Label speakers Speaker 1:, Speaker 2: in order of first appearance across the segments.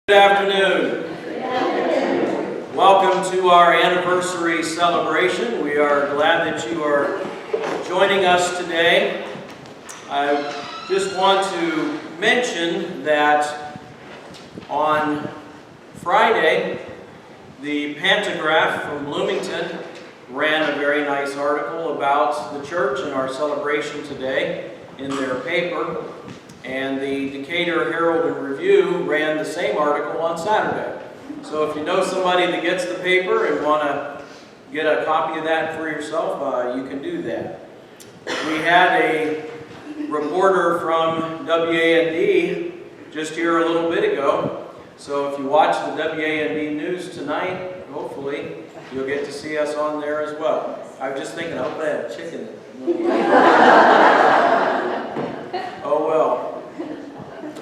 Speaker 1: Good afternoon. Welcome to our anniversary celebration. We are glad that you are joining us today. I just want to mention that on Friday, the Pantograph from Bloomington ran a very nice article about the church and our celebration today in their paper. And the Decatur Herald and Review ran the same article on Saturday. So if you know somebody that gets the paper and want to get a copy of that for yourself, you can do that. We had a reporter from WAND just here a little bit ago. So if you watch the WAND news tonight, hopefully you'll get to see us on there as well. I was just thinking, I hope I had chicken. Oh well.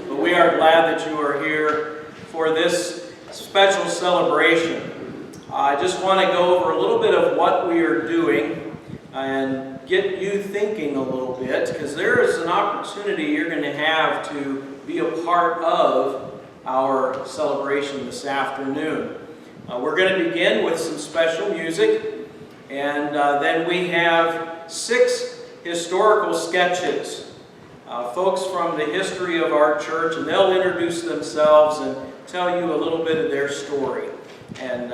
Speaker 1: But we are glad that you are here for this special celebration. I just want to go over a little bit of what we are doing and get you thinking a little bit, because there is an opportunity you're going to have to be a part of our celebration this afternoon. We're going to begin with some special music, and then we have 6 historical sketches. Folks from the history of our church, and they'll introduce themselves and tell you a little bit of their story and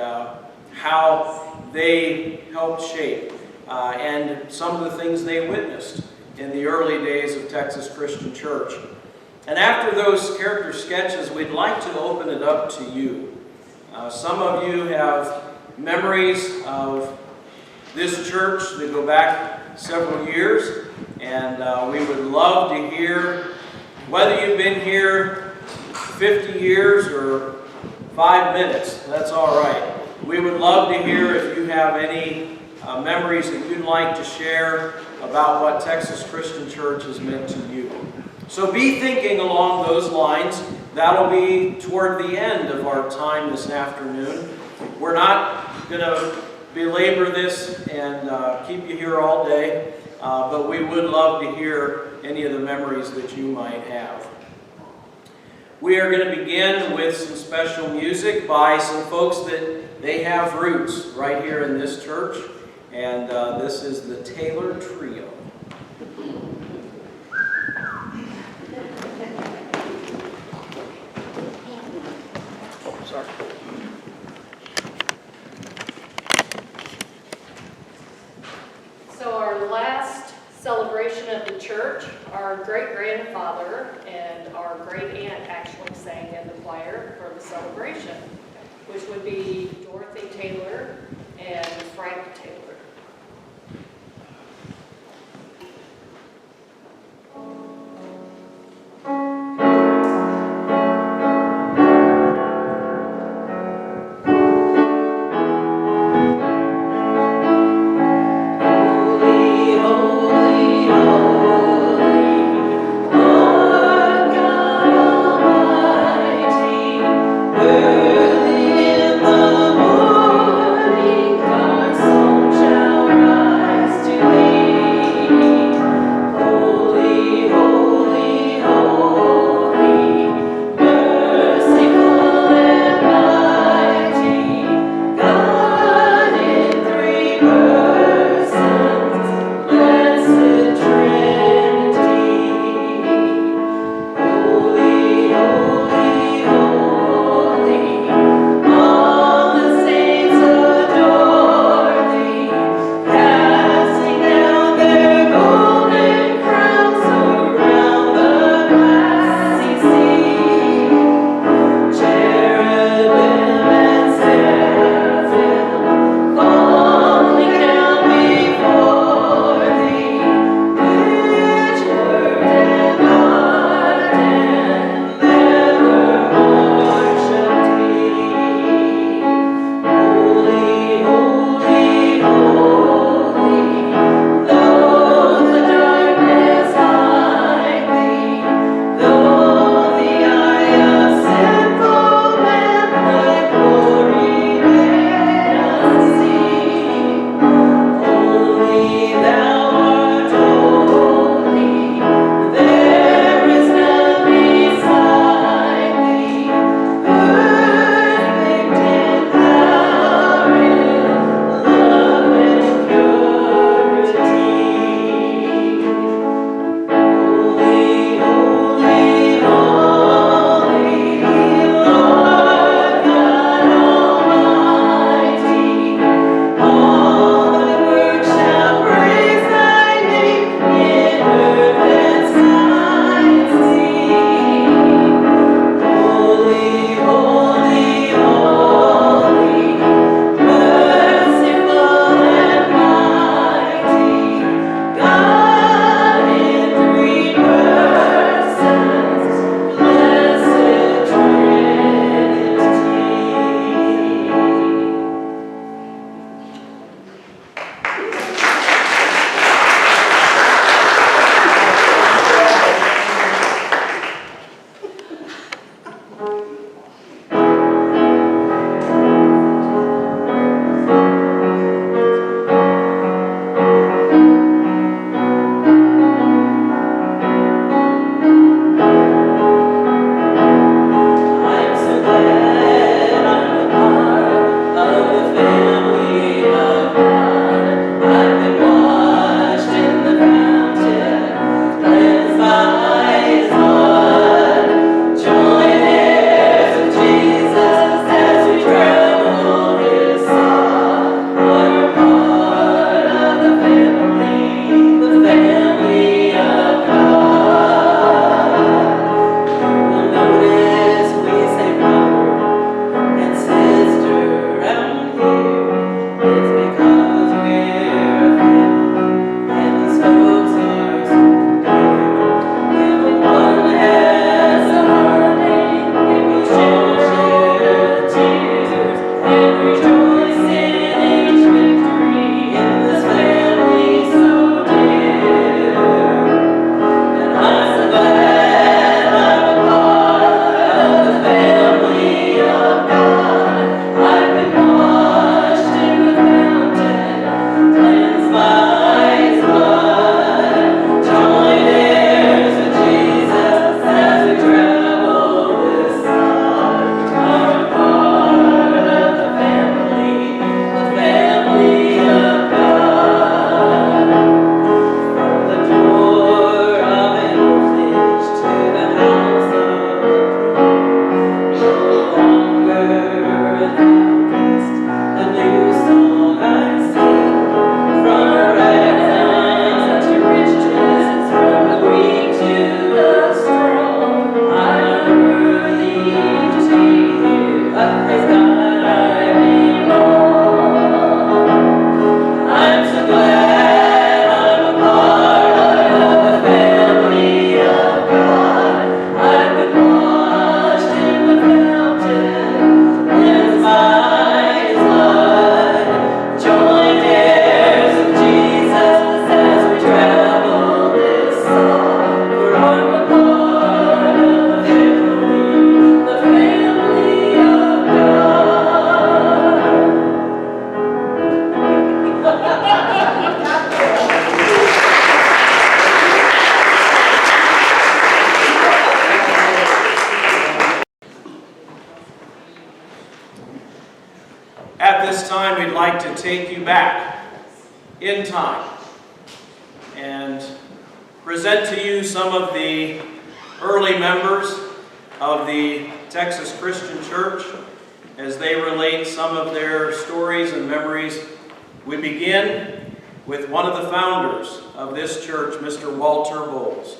Speaker 1: how they helped shape and some of the things they witnessed in the early days of Texas Christian Church. And after those character sketches, we'd like to open it up to you. Some of you have memories of this church that go back several years. And we would love to hear, whether you've been here 50 years or 5 minutes, that's all right. We would love to hear if you have any memories that you'd like to share about what Texas Christian Church has meant to you. So be thinking along those lines. That'll be toward the end of our time this afternoon. We're not going to belabor this and keep you here all day. But we would love to hear any of the memories that you might have. We are going to begin with some special music by some folks that they have roots right here in this church. And this is the Taylor Trio. Sorry.
Speaker 2: So our last celebration of the church, our great-grandfather and our great-aunt actually sang in the choir for the celebration, which would be Dorothy Taylor and Frank Taylor.
Speaker 3: Early in the morning, God
Speaker 1: like to take you back in time and present to you some of the early members of the Texas Christian Church as they relate some of their stories and memories. We begin with one of the founders of this church, Mr. Walter Bowles.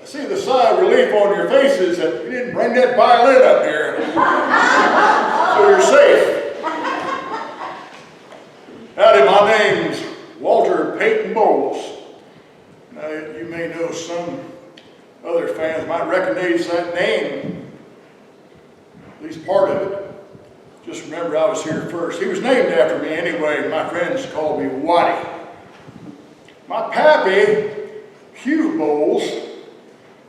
Speaker 3: I see the sigh of relief on your faces that you didn't bring that violin up here. So you're safe. Howdy, my name's Walter Peyton Bowles. Now, you may know some other fans might recognize that name, at least part of it. Just remember I was here first. He was named after me anyway. My friends called me Waddy. My pappy, Hugh Bowles,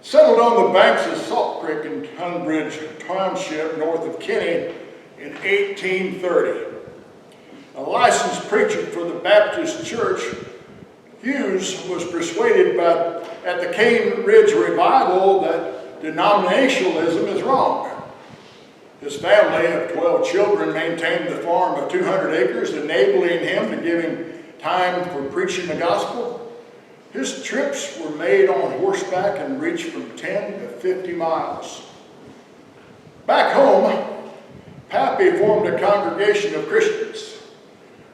Speaker 3: settled on the banks of Salt Creek in Tunbridge Township, north of Kinney, in 1830. A licensed preacher for the Baptist Church, Hughes was persuaded at the Cane Ridge Revival that denominationalism is wrong. His family of 12 children maintained the farm of 200 acres, enabling him to give him time for preaching the gospel. His trips were made on horseback and reached from 10 to 50 miles. Back home, Pappy formed a congregation of Christians.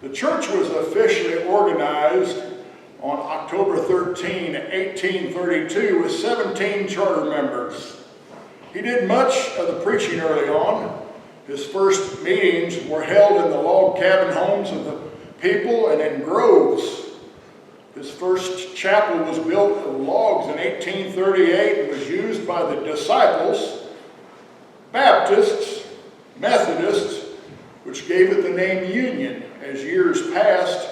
Speaker 3: The church was officially organized on October 13, 1832, with 17 charter members. He did much of the preaching early on. His first meetings were held in the log cabin homes of the people and in groves. His first chapel was built of logs in 1838 and was used by the disciples, Baptists, Methodists, which gave it the name Union. As years passed,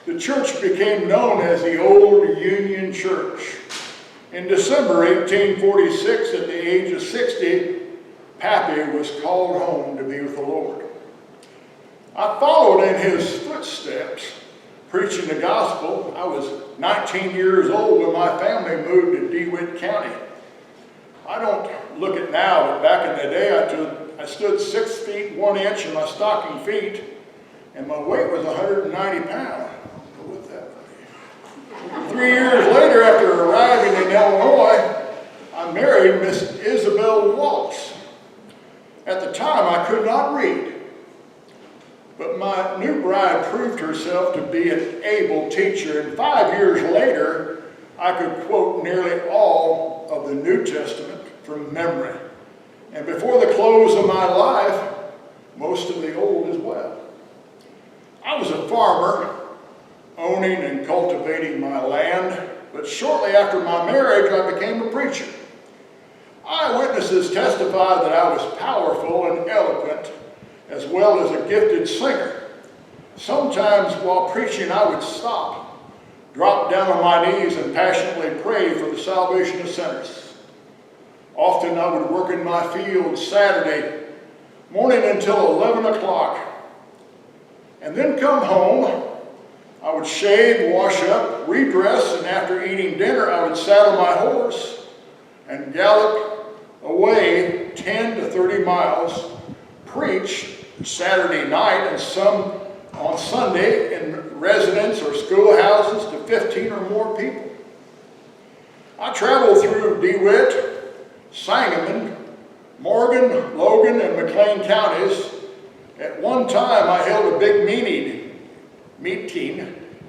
Speaker 3: the church became known as the Old Union Church. In December 1846, at the age of 60, Pappy was called home to be with the Lord. I followed in his footsteps, preaching the gospel. I was 19 years old when my family moved to DeWitt County. I don't look it now, but back in the day I stood 6 feet 1 inch in my stocking feet, and my weight was 190 pounds. Go with that. 3 years later, after arriving in Illinois, I married Miss Isabel Waltz. At the time, I could not read. But my new bride proved herself to be an able teacher, and 5 years later, I could quote nearly all of the New Testament from memory. And before the close of my life, most of the Old as well. I was a farmer, owning and cultivating my land, but shortly after my marriage, I became a preacher. Eyewitnesses testified that I was powerful and eloquent, as well as a gifted singer. Sometimes while preaching, I would stop, drop down on my knees, and passionately pray for the salvation of sinners. Often I would work in my field Saturday morning until 11 o'clock, and then come home. I would shave, wash up, redress, and after eating dinner, I would saddle my horse and gallop away 10 to 30 miles, preach Saturday night and some on Sunday in residence or schoolhouses to 15 or more people. I traveled through DeWitt, Sangamon, Morgan, Logan, and McLean counties. At one time, I held a big meeting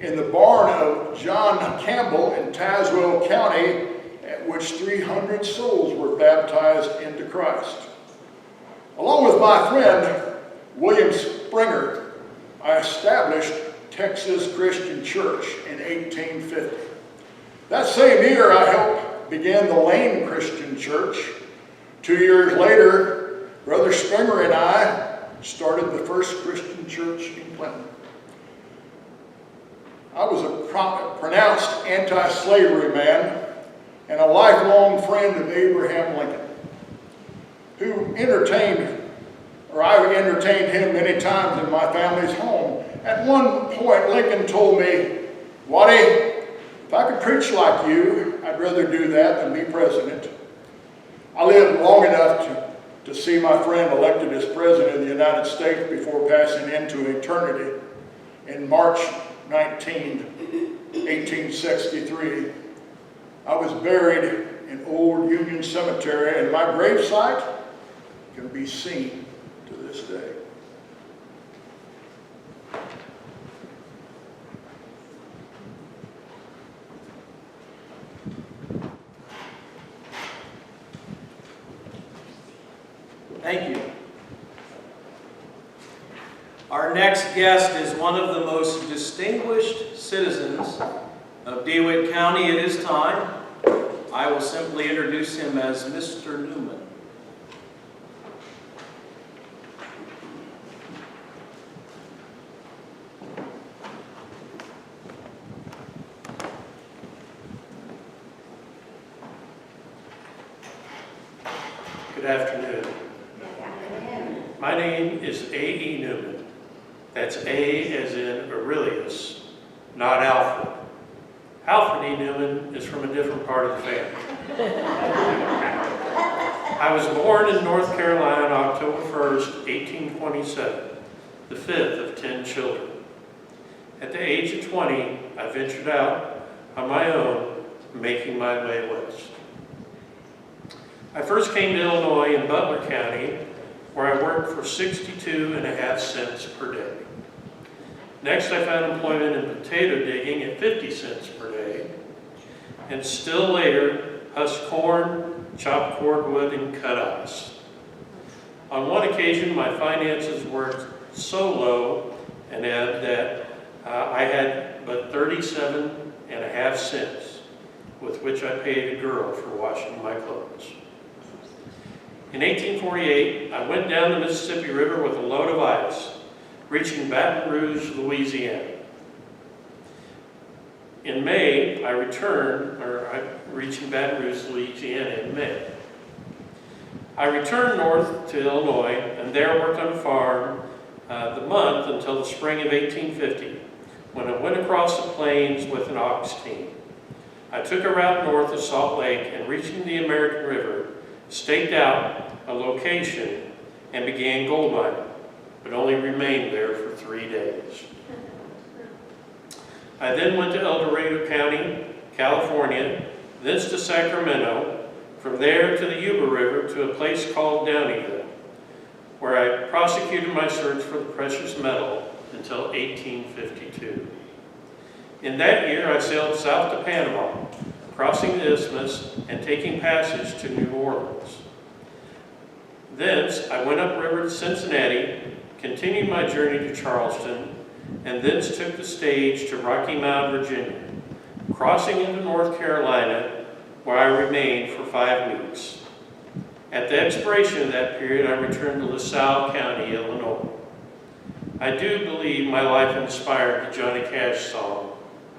Speaker 3: in the barn of John Campbell in Tazewell County, at which 300 souls were baptized into Christ. Along with my friend, William Springer, I established Texas Christian Church in 1850. That same year, I helped begin the Lane Christian Church. 2 years later, Brother Springer and I started the first Christian church in Clinton. I was a pronounced anti-slavery man and a lifelong friend of Abraham Lincoln, I entertained him many times in my family's home. At one point, Lincoln told me, "Waddy, if I could preach like you, I'd rather do that than be president." I lived long enough to see my friend elected as president of the United States before passing into eternity in March 19, 1863. I was buried in Old Union Cemetery, and my gravesite can be seen to this day.
Speaker 1: Thank you. Our next guest is one of the most distinguished citizens of DeWitt County at his time. I will simply introduce him as Mr. Newman.
Speaker 4: Good afternoon. My name is A.E. Newman. That's A as in Aurelius, not Alfred. Alfred E. Newman is from a different part of the family. I was born in North Carolina on October 1st, 1827, the fifth of 10 children. At the age of 20, I ventured out on my own, making my way west. I first came to Illinois in Butler County, where I worked for 62.5 cents per day. Next, I found employment in potato digging at 50 cents per day, and still later, husked corn, chopped cordwood, and cut ice. On one occasion, my finances were so low and that I had but 37.5 cents, with which I paid a girl for washing my clothes. In 1848, I went down the Mississippi River with a load of ice, reaching Baton Rouge, Louisiana. In May, reaching Baton Rouge, Louisiana in May. I returned north to Illinois and there worked on a farm the month until the spring of 1850, when I went across the plains with an ox team. I took a route north of Salt Lake and reaching the American River, staked out a location and began gold mining, but only remained there for 3 days. I then went to El Dorado County, California, thence to Sacramento, from there to the Yuba River to a place called Downeyville, where I prosecuted my search for the precious metal until 1852. In that year, I sailed south to Panama, crossing the isthmus and taking passage to New Orleans. Thence, I went upriver to Cincinnati, continued my journey to Charleston, and thence took the stage to Rocky Mount, Virginia, crossing into North Carolina, where I remained for 5 weeks. At the expiration of that period, I returned to LaSalle County, Illinois. I do believe my life inspired the Johnny Cash song,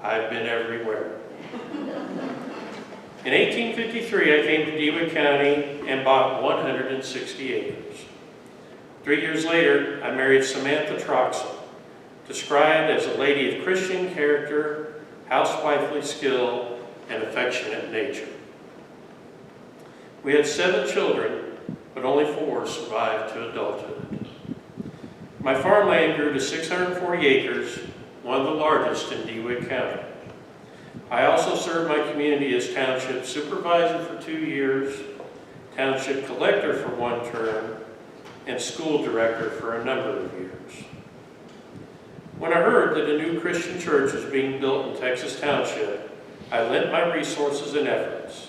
Speaker 4: "I've Been Everywhere." In 1853, I came to DeWitt County and bought 160 acres. 3 years later, I married Samantha Troxel, described as a lady of Christian character, housewifely skill, and affectionate nature. We had 7 children, but only 4 survived to adulthood. My farmland grew to 640 acres, one of the largest in DeWitt County. I also served my community as township supervisor for 2 years, township collector for 1 term, and school director for a number of years. When I heard that a new Christian church was being built in Texas Township, I lent my resources and efforts.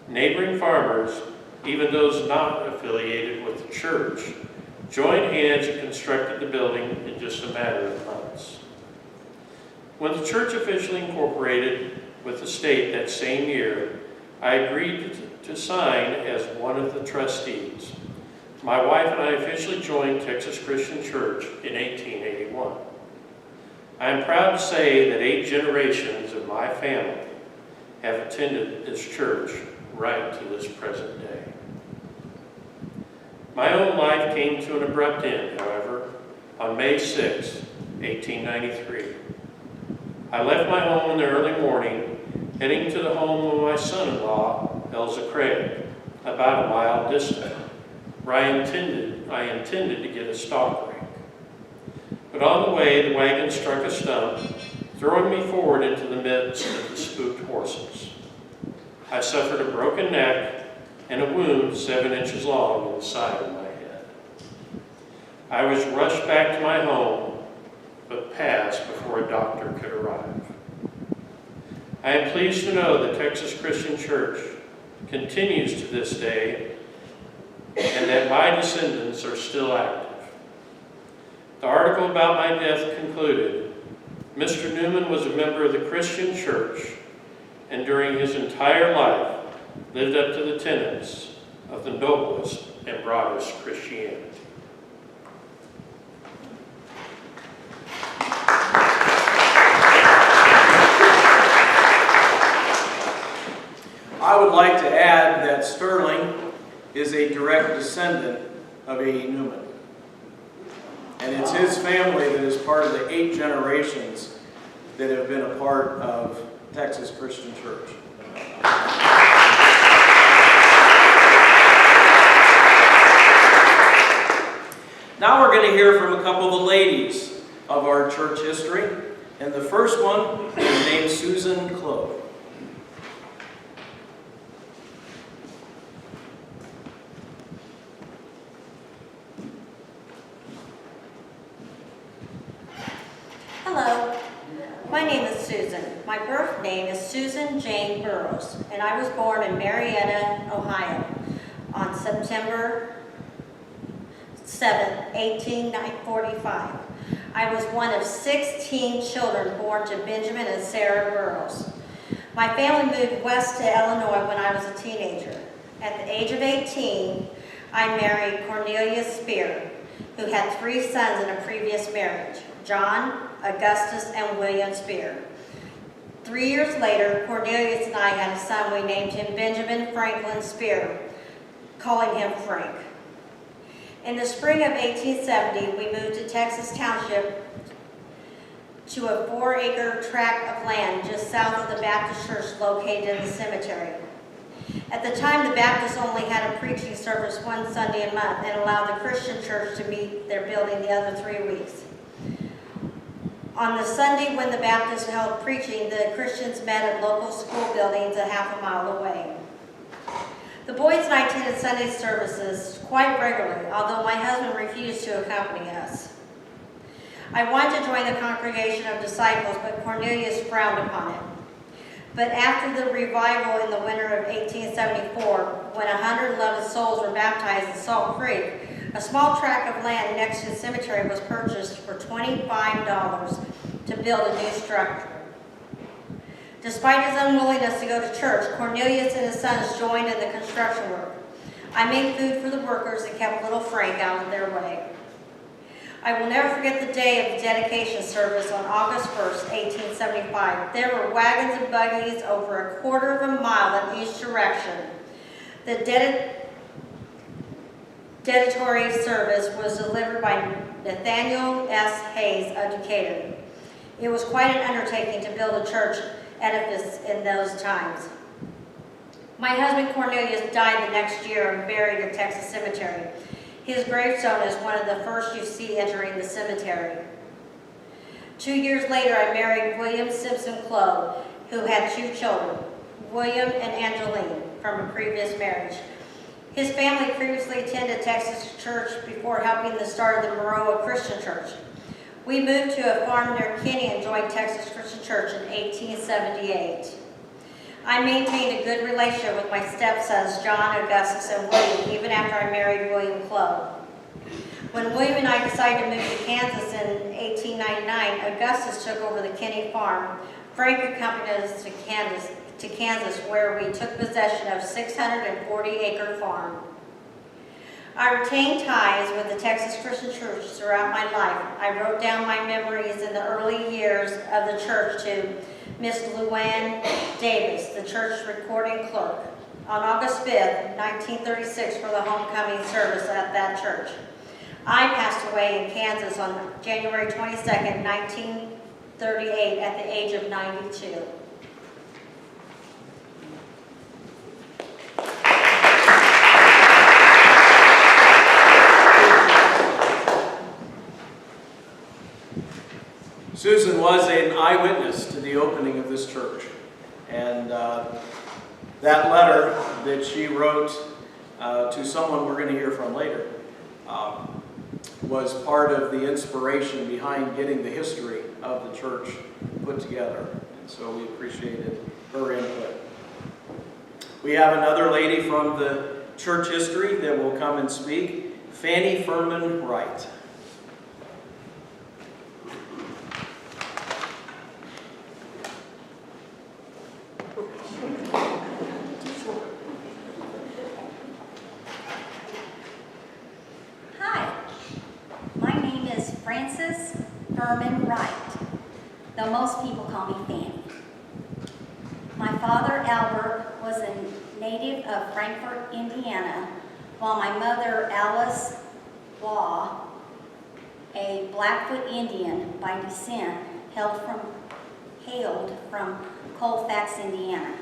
Speaker 4: Neighboring farmers, even those not affiliated with the church, joined hands and constructed the building in just a matter of months. When the church officially incorporated with the state that same year, I agreed to sign as one of the trustees. My wife and I officially joined Texas Christian Church in 1881. I am proud to say that 8 generations of my family have attended this church right to this present day. My own life came to an abrupt end, however, on May 6, 1893. I left my home in the early morning, heading to the home of my son-in-law, Elza Craig, about a mile distant, where I intended to get a stock rake. But on the way, the wagon struck a stump, throwing me forward into the midst of the spooked horses. I suffered a broken neck and a wound 7 inches long in the side of my head. I was rushed back to my home, but passed before a doctor could arrive. I am pleased to know that Texas Christian Church continues to this day, and that my descendants are still active. The article about my death concluded, Mr. Newman was a member of the Christian Church, and during his entire life lived up to the tenets of the noblest and broadest Christianity.
Speaker 1: I would like to add that Sterling is a direct descendant of A.E. Newman. And it's his family that is part of the 8 generations that have been a part of Texas Christian Church. Now we're going to hear from a couple of the ladies of our church history. And the first one is named Susan Clove.
Speaker 5: Hello, my name is Susan. My birth name is Susan Jane Burrows, and I was born in Marietta, Ohio on September 7, 1845. I was one of 16 children born to Benjamin and Sarah Burrows. My family moved west to Illinois when I was a teenager. At the age of 18, I married Cornelius Spear, who had 3 sons in a previous marriage, John, Augustus, and William Spear. 3 years later, Cornelius and I had a son. We named him Benjamin Franklin Spear, calling him Frank. In the spring of 1870, we moved to Texas Township to a 4-acre tract of land just south of the Baptist church located in the cemetery. At the time, the Baptists only had a preaching service one Sunday a month and allowed the Christian church to meet their building the other 3 weeks. On the Sunday when the Baptists held preaching, the Christians met at local school buildings a half a mile away. The boys and I attended Sunday services quite regularly, although my husband refused to accompany us. I wanted to join the congregation of disciples, but Cornelius frowned upon it. But after the revival in the winter of 1874, when 111 souls were baptized in Salt Creek, a small tract of land next to the cemetery was purchased for $25 to build a new structure. Despite his unwillingness to go to church, Cornelius and his sons joined in the construction work. I made food for the workers and kept little Frank out of their way. I will never forget the day of the dedication service on August 1st, 1875. There were wagons and buggies over a quarter of a mile in each direction. The dedicatory service was delivered by Nathaniel S. Hayes of Decatur. It was quite an undertaking to build a church edifice in those times. My husband Cornelius died the next year and buried in Texas Cemetery. His gravestone is one of the first you see entering the cemetery. 2 years later, I married William Simpson Clove, who had 2 children, William and Angeline, from a previous marriage. His family previously attended Texas Church before helping the start of the Maroa Christian Church. We moved to a farm near Kenny and joined Texas Christian Church in 1878. I maintained a good relationship with my stepsons, John, Augustus, and William, even after I married William Clove. When William and I decided to move to Kansas in 1899, Augustus took over the Kenny farm. Frank accompanied us to Kansas, where we took possession of a 640-acre farm. I retained ties with the Texas Christian Church throughout my life. I wrote down my memories in the early years of the church to Miss Luann Davis, the church recording clerk, on August 5th, 1936 for the homecoming service at that church. I passed away in Kansas on January 22nd, 1938 at the age of 92.
Speaker 1: Susan was an eyewitness to the opening of this church. And that letter that she wrote to someone we're going to hear from later was part of the inspiration behind getting the history of the church put together. And so we appreciated her input. We have another lady from the church history that will come and speak, Fanny Furman Wright.
Speaker 6: Frances Furman Wright, though most people call me Fanny. My father, Albert, was a native of Frankfort, Indiana, while my mother, Alice Waugh, a Blackfoot Indian by descent, hailed from Colfax, Indiana.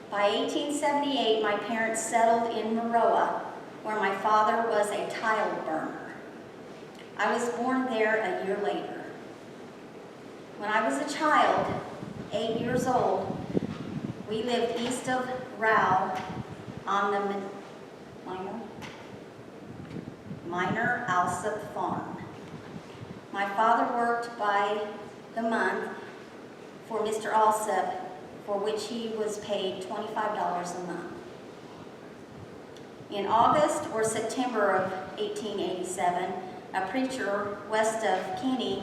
Speaker 6: By 1878, my parents settled in Maroa, where my father was a tile burner. I was born there a year later. When I was a child, 8 years old, we lived east of Rao on the Minor Alsop farm. My father worked by the month for Mr. Alsop, for which he was paid $25 a month. In August or September of 1887, a preacher west of Kenny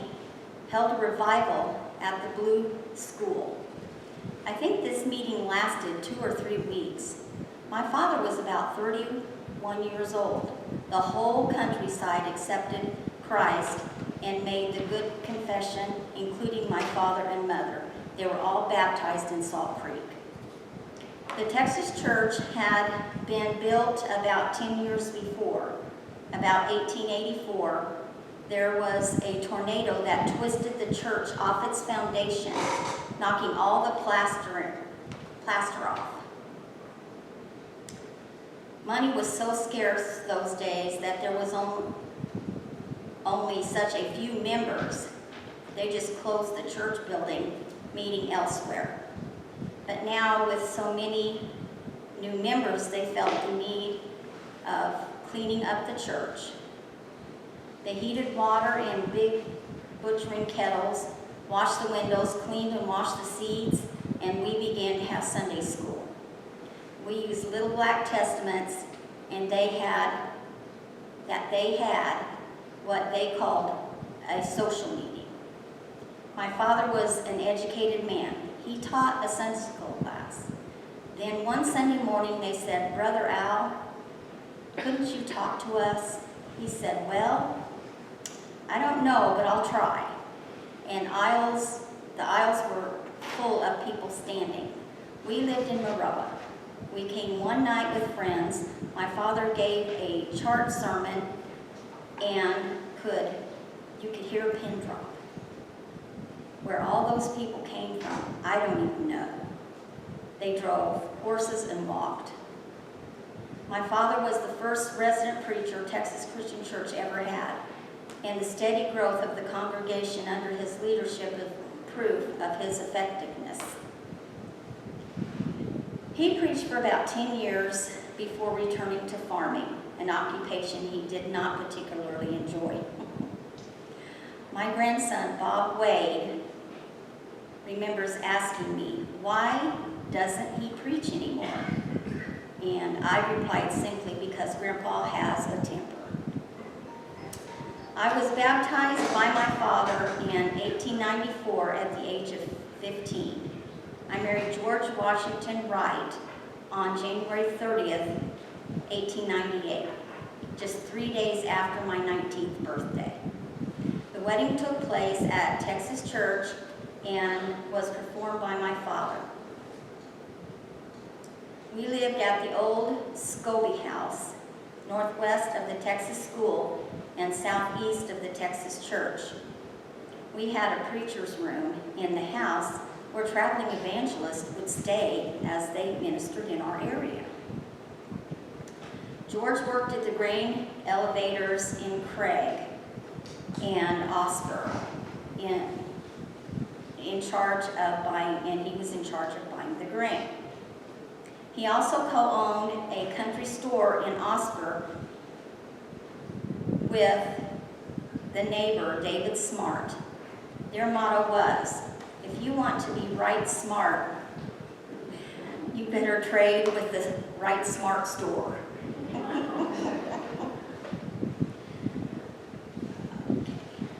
Speaker 6: held a revival at the Blue School. I think this meeting lasted 2 or 3 weeks. My father was about 31 years old. The whole countryside accepted Christ and made the good confession, including my father and mother. They were all baptized in Salt Creek. The Texas church had been built about 10 years before. About 1884, there was a tornado that twisted the church off its foundation, knocking all the plaster off. Money was so scarce those days that there was only such a few members. They just closed the church building, meeting elsewhere. But now, with so many new members, they felt the need of cleaning up the church. They heated water in big butchering kettles, washed the windows, cleaned and washed the seats, and we began to have Sunday school. We used little black testaments, and they had what they called a social meeting. My father was an educated man. He taught a Sunday school class. Then one Sunday morning they said, "Brother Al, couldn't you talk to us?" He said, "Well, I don't know, but I'll try." And the aisles were full of people standing. We lived in Maroa. We came one night with friends. My father gave a chart sermon, and you could hear a pin drop. Where all those people came from, I don't even know. They drove horses and walked. My father was the first resident preacher Texas Christian Church ever had, and the steady growth of the congregation under his leadership is proof of his effectiveness. He preached for about 10 years before returning to farming, an occupation he did not particularly enjoy. My grandson, Bob Wade, remembers asking me, "Why doesn't he preach anymore?" And I replied simply, "Because Grandpa has a temper." I was baptized by my father in 1894 at the age of 15. I married George Washington Wright on January 30th, 1898, just 3 days after my 19th birthday. The wedding took place at Texas Church and was performed by my father. We lived at the old Scobie house northwest of the Texas School and southeast of the Texas Church. We had a preacher's room in the house where traveling evangelists would stay as they ministered in our area. George worked at the grain elevators in Craig and Osper in charge of buying, and he was in charge of buying the grain. He also co-owned a country store in Osper with the neighbor, David Smart. Their motto was, if you want to be right smart, you better trade with the right smart store.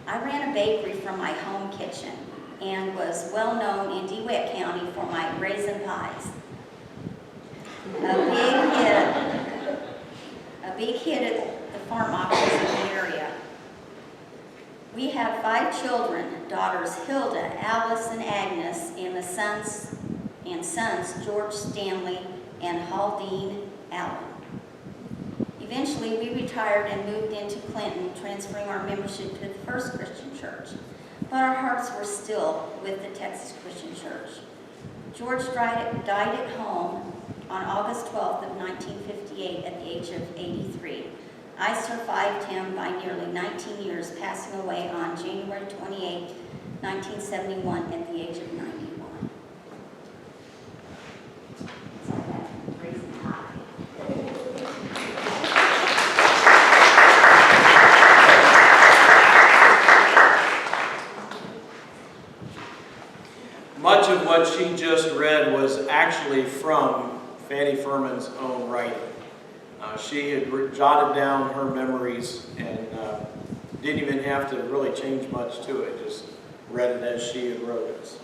Speaker 6: I ran a bakery from my home kitchen and was well known in DeWitt County for my raisin pies. A big hit at the farm auctions in the area. We had 5 children, daughters Hilda, Alice, and Agnes, and the sons George Stanley and Haldine Allen. Eventually, we retired and moved into Clinton, transferring our membership to the First Christian Church. But our hearts were still with the Texas Christian Church. George died at home on August 12th of 1958 at the age of 83. I survived him by nearly 19 years, passing away on January 28, 1971 at the age of 91. So that raisin pie.
Speaker 1: Much of what she just read was actually from Fanny Furman's own writing. She had jotted down her memories and didn't even have to really change much to it, just read it as she had wrote it. So.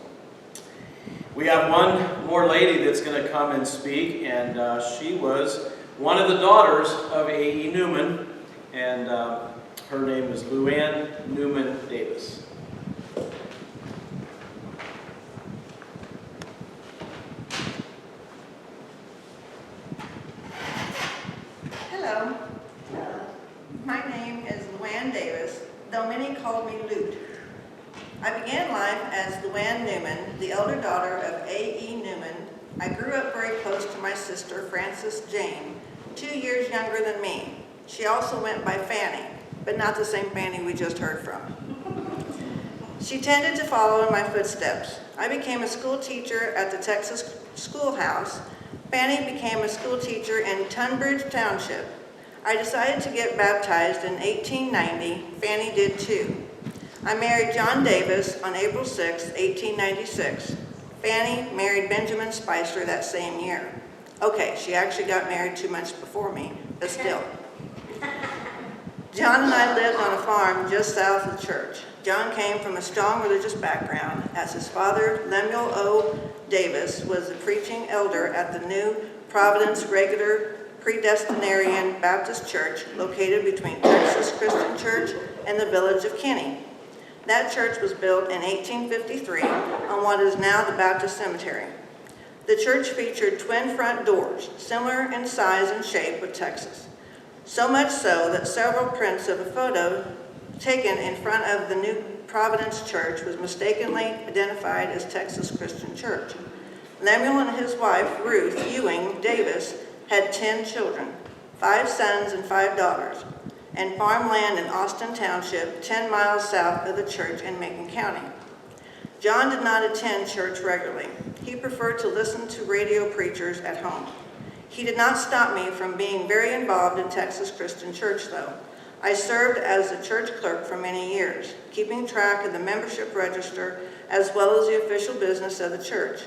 Speaker 1: We have one more lady that's going to come and speak, and she was one of the daughters of A.E. Newman, and her name is Luann Newman Davis.
Speaker 7: Hello. My name is Luann Davis, though many called me Lute. I began life as Luann Newman, the elder daughter of A.E. Newman. I grew up very close to my sister, Frances Jane, 2 years younger than me. She also went by Fanny, but not the same Fanny we just heard from. She tended to follow in my footsteps. I became a school teacher at the Texas Schoolhouse. Fanny became a school teacher in Tunbridge Township. I decided to get baptized in 1890. Fanny did too. I married John Davis on April 6, 1896. Fanny married Benjamin Spicer that same year. Okay, she actually got married 2 months before me, but still. John and I lived on a farm just south of the church. John came from a strong religious background, as his father, Lemuel O. Davis, was the preaching elder at the new Providence Regular Predestinarian Baptist Church located between Texas Christian Church and the village of Kinney. That church was built in 1853 on what is now the Baptist Cemetery. The church featured twin front doors, similar in size and shape with Texas. So much so that several prints of a photo taken in front of the new Providence Church was mistakenly identified as Texas Christian Church. Lemuel and his wife, Ruth Ewing Davis, had 10 children, 5 sons and 5 daughters, and farmland in Austin Township, 10 miles south of the church in Macon County. John did not attend church regularly. He preferred to listen to radio preachers at home. He did not stop me from being very involved in Texas Christian Church, though. I served as the church clerk for many years, keeping track of the membership register as well as the official business of the church.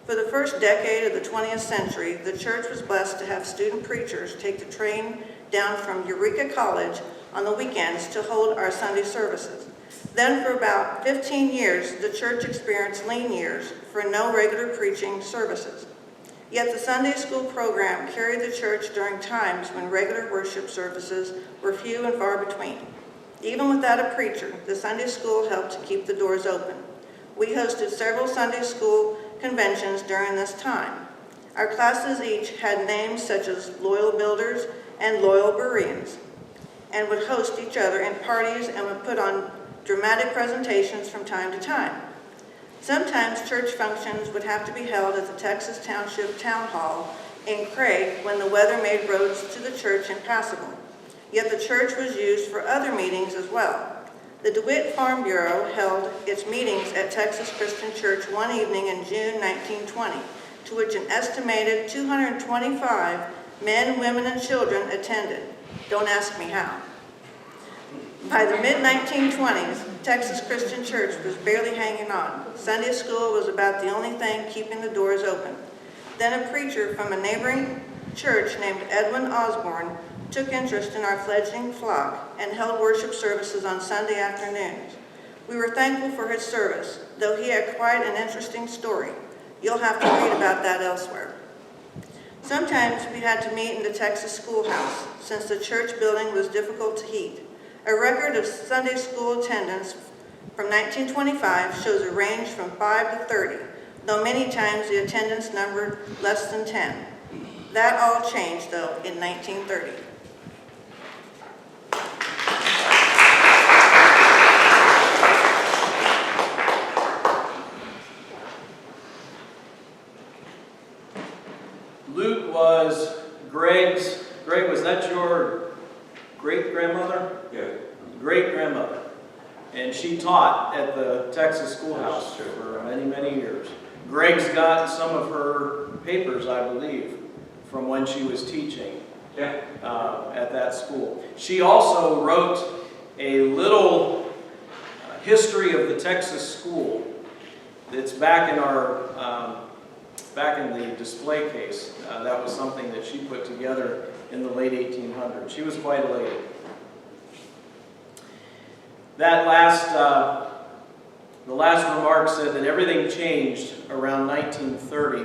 Speaker 7: For the first decade of the 20th century, the church was blessed to have student preachers take the train down from Eureka College on the weekends to hold our Sunday services. Then for about 15 years, the church experienced lean years for no regular preaching services. Yet the Sunday school program carried the church during times when regular worship services were few and far between. Even without a preacher, the Sunday school helped to keep the doors open. We hosted several Sunday school conventions during this time. Our classes each had names such as Loyal Builders and Loyal Bereans, and would host each other in parties and would put on dramatic presentations from time to time. Sometimes church functions would have to be held at the Texas Township Town Hall in Craig when the weather made roads to the church impassable. Yet the church was used for other meetings as well. The DeWitt Farm Bureau held its meetings at Texas Christian Church one evening in June 1920, to which an estimated 225 men, women, and children attended. Don't ask me how. By the mid-1920s, Texas Christian Church was barely hanging on. Sunday school was about the only thing keeping the doors open. Then a preacher from a neighboring church named Edwin Osborne took interest in our fledgling flock and held worship services on Sunday afternoons. We were thankful for his service, though he had quite an interesting story. You'll have to read about that elsewhere. Sometimes we had to meet in the Texas schoolhouse, since the church building was difficult to heat. A record of Sunday school attendance from 1925 shows a range from 5 to 30, though many times the attendance numbered less than 10. That all changed, though, in 1930.
Speaker 1: Luke was Greg, was that your great-grandmother?
Speaker 8: Yeah.
Speaker 1: Great-grandmother. And she taught at the Texas schoolhouse for many, many years. Greg's got some of her papers, I believe, from when she was teaching at that school. She also wrote a little history of the Texas school that's back in our back in the display case. That was something that she put together in the late 1800s. She was quite a lady. That the last remark said that everything changed around 1930,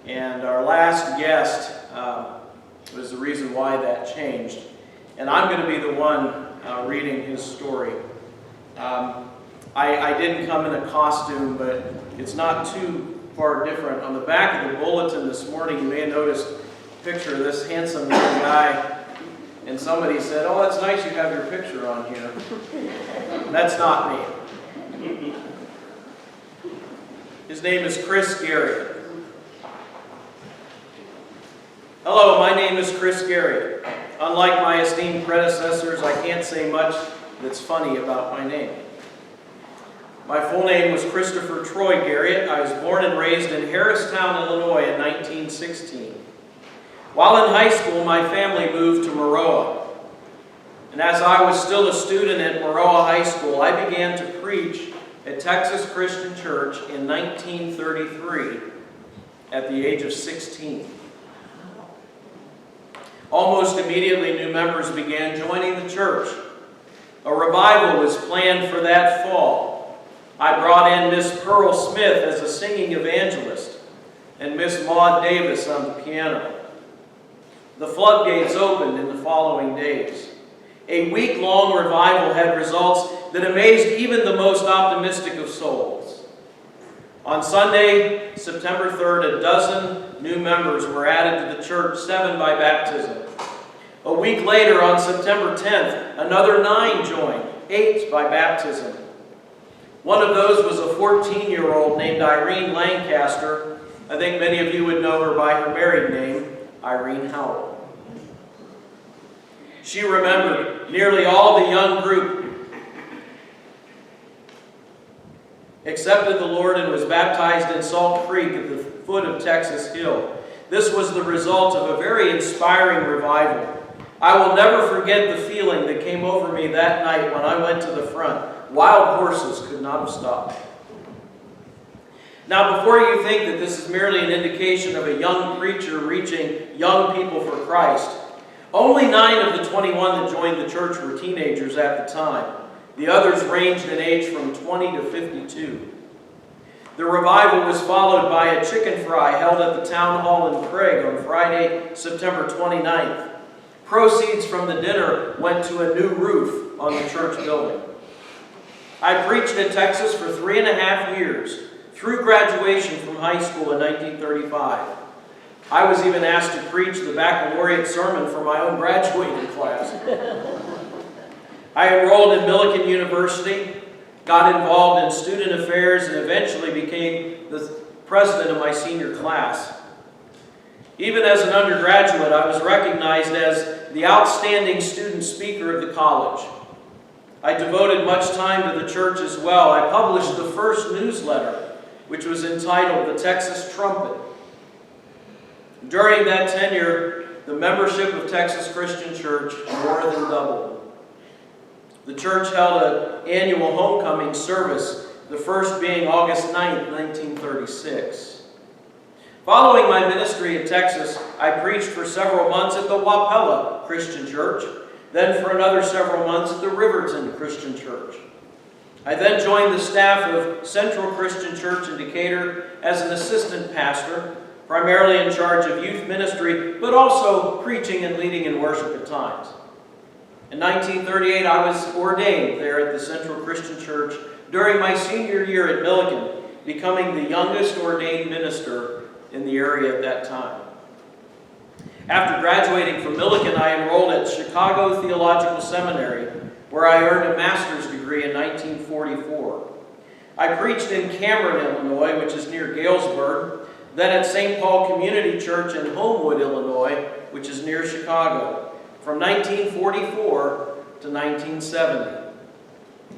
Speaker 1: and our last guest was the reason why that changed. And I'm going to be the one reading his story. I didn't come in a costume, but it's not too far different. On the back of the bulletin this morning, you may have noticed a picture of this handsome young guy, and somebody said, "Oh, that's nice you have your picture on here." That's not me. His name is Chris Garriott. Hello, my name is Chris Garriott. Unlike my esteemed predecessors, I can't say much that's funny about my name. My full name was Christopher Troy Garriott. I was born and raised in Harristown, Illinois in 1916. While in high school, my family moved to Maroa. And as I was still a student at Maroa High School, I began to preach at Texas Christian Church in 1933 at the age of 16. Almost immediately, new members began joining the church. A revival was planned for that fall. I brought in Miss Pearl Smith as a singing evangelist and Miss Maud Davis on the piano. The floodgates opened in the following days. A week-long revival had results that amazed even the most optimistic of souls. On Sunday, September 3rd, a dozen new members were added to the church, 7 by baptism. A week later, on September 10th, another 9 joined, 8 by baptism. One of those was a 14-year-old named Irene Lancaster. I think many of you would know her by her married name, Irene Howell. She remembered nearly all the young group accepted the Lord and was baptized in Salt Creek at the foot of Texas Hill. This was the result of a very inspiring revival. I will never forget the feeling that came over me that night when I went to the front. Wild horses could not have stopped. Now, before you think that this is merely an indication of a young preacher reaching young people for Christ, only 9 of the 21 that joined the church were teenagers at the time. The others ranged in age from 20 to 52. The revival was followed by a chicken fry held at the town hall in Craig on Friday, September 29th. Proceeds from the dinner went to a new roof on the church building. I preached in Texas for 3.5 years, through graduation from high school in 1935. I was even asked to preach the baccalaureate sermon for my own graduating class. I enrolled in Millikan University, got involved in student affairs, and eventually became the president of my senior class. Even as an undergraduate, I was recognized as the outstanding student speaker of the college. I devoted much time to the church as well. I published the first newsletter, which was entitled The Texas Trumpet. During that tenure, the membership of Texas Christian Church more than doubled. The church held an annual homecoming service, the first being August 9th, 1936. Following my ministry in Texas, I preached for several months at the Wapella Christian Church, then for another several months at the Riverton Christian Church. I then joined the staff of Central Christian Church in Decatur as an assistant pastor, primarily in charge of youth ministry, but also preaching and leading in worship at times. In 1938, I was ordained there at the Central Christian Church during my senior year at Millikan, becoming the youngest ordained minister in the area at that time. After graduating from Millikan, I enrolled at Chicago Theological Seminary, where I earned a master's degree in 1944. I preached in Cameron, Illinois, which is near Galesburg, then at St. Paul Community Church in Homewood, Illinois, which is near Chicago, from 1944 to 1970.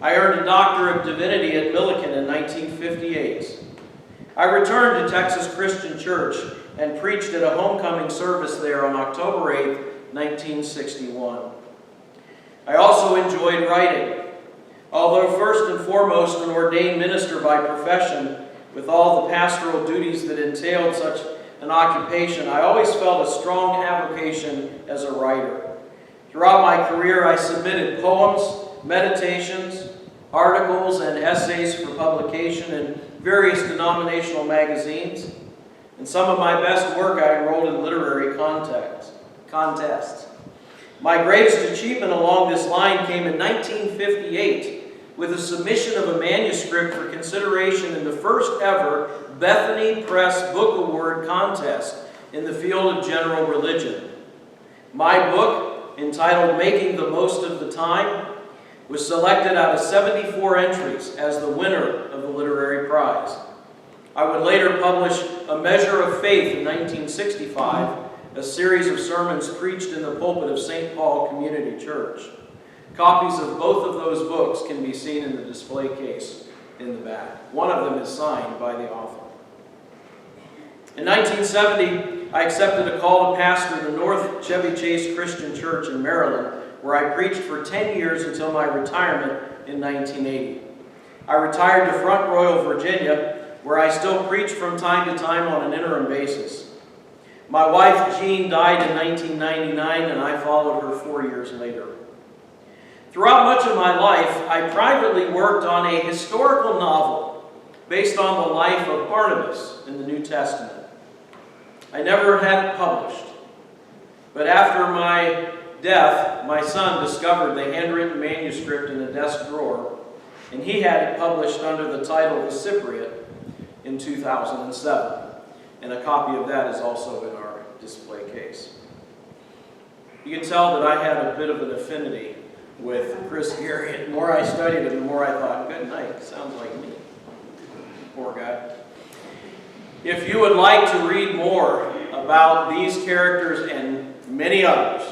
Speaker 1: I earned a Doctor of Divinity at Millikan in 1958. I returned to Texas Christian Church and preached at a homecoming service there on October 8, 1961. I also enjoyed writing. Although first and foremost an ordained minister by profession, with all the pastoral duties that entailed such an occupation, I always felt a strong avocation as a writer. Throughout my career, I submitted poems, meditations, articles, and essays for publication in various denominational magazines. In some of my best work, I enrolled in literary contests. My greatest achievement along this line came in 1958 with the submission of a manuscript for consideration in the first ever Bethany Press Book Award contest in the field of general religion. My book, entitled Making the Most of the Time, was selected out of 74 entries as the winner of the literary prize. I would later publish A Measure of Faith in 1965, a series of sermons preached in the pulpit of St. Paul Community Church. Copies of both of those books can be seen in the display case in the back. One of them is signed by the author. In 1970, I accepted a call to pastor the North Chevy Chase Christian Church in Maryland, where I preached for 10 years until my retirement in 1980. I retired to Front Royal, Virginia, where I still preach from time to time on an interim basis. My wife, Jean, died in 1999, and I followed her 4 years later. Throughout much of my life, I privately worked on a historical novel based on the life of Barnabas in the New Testament. I never had it published, but after my death, my son discovered the handwritten manuscript in a desk drawer, and he had it published under the title The Cypriot in 2007, and a copy of that is also in our display case. You can tell that I had a bit of an affinity with Chris Gary. The more I studied him, the more I thought, good night, sounds like me. Poor guy. If you would like to read more about these characters and many others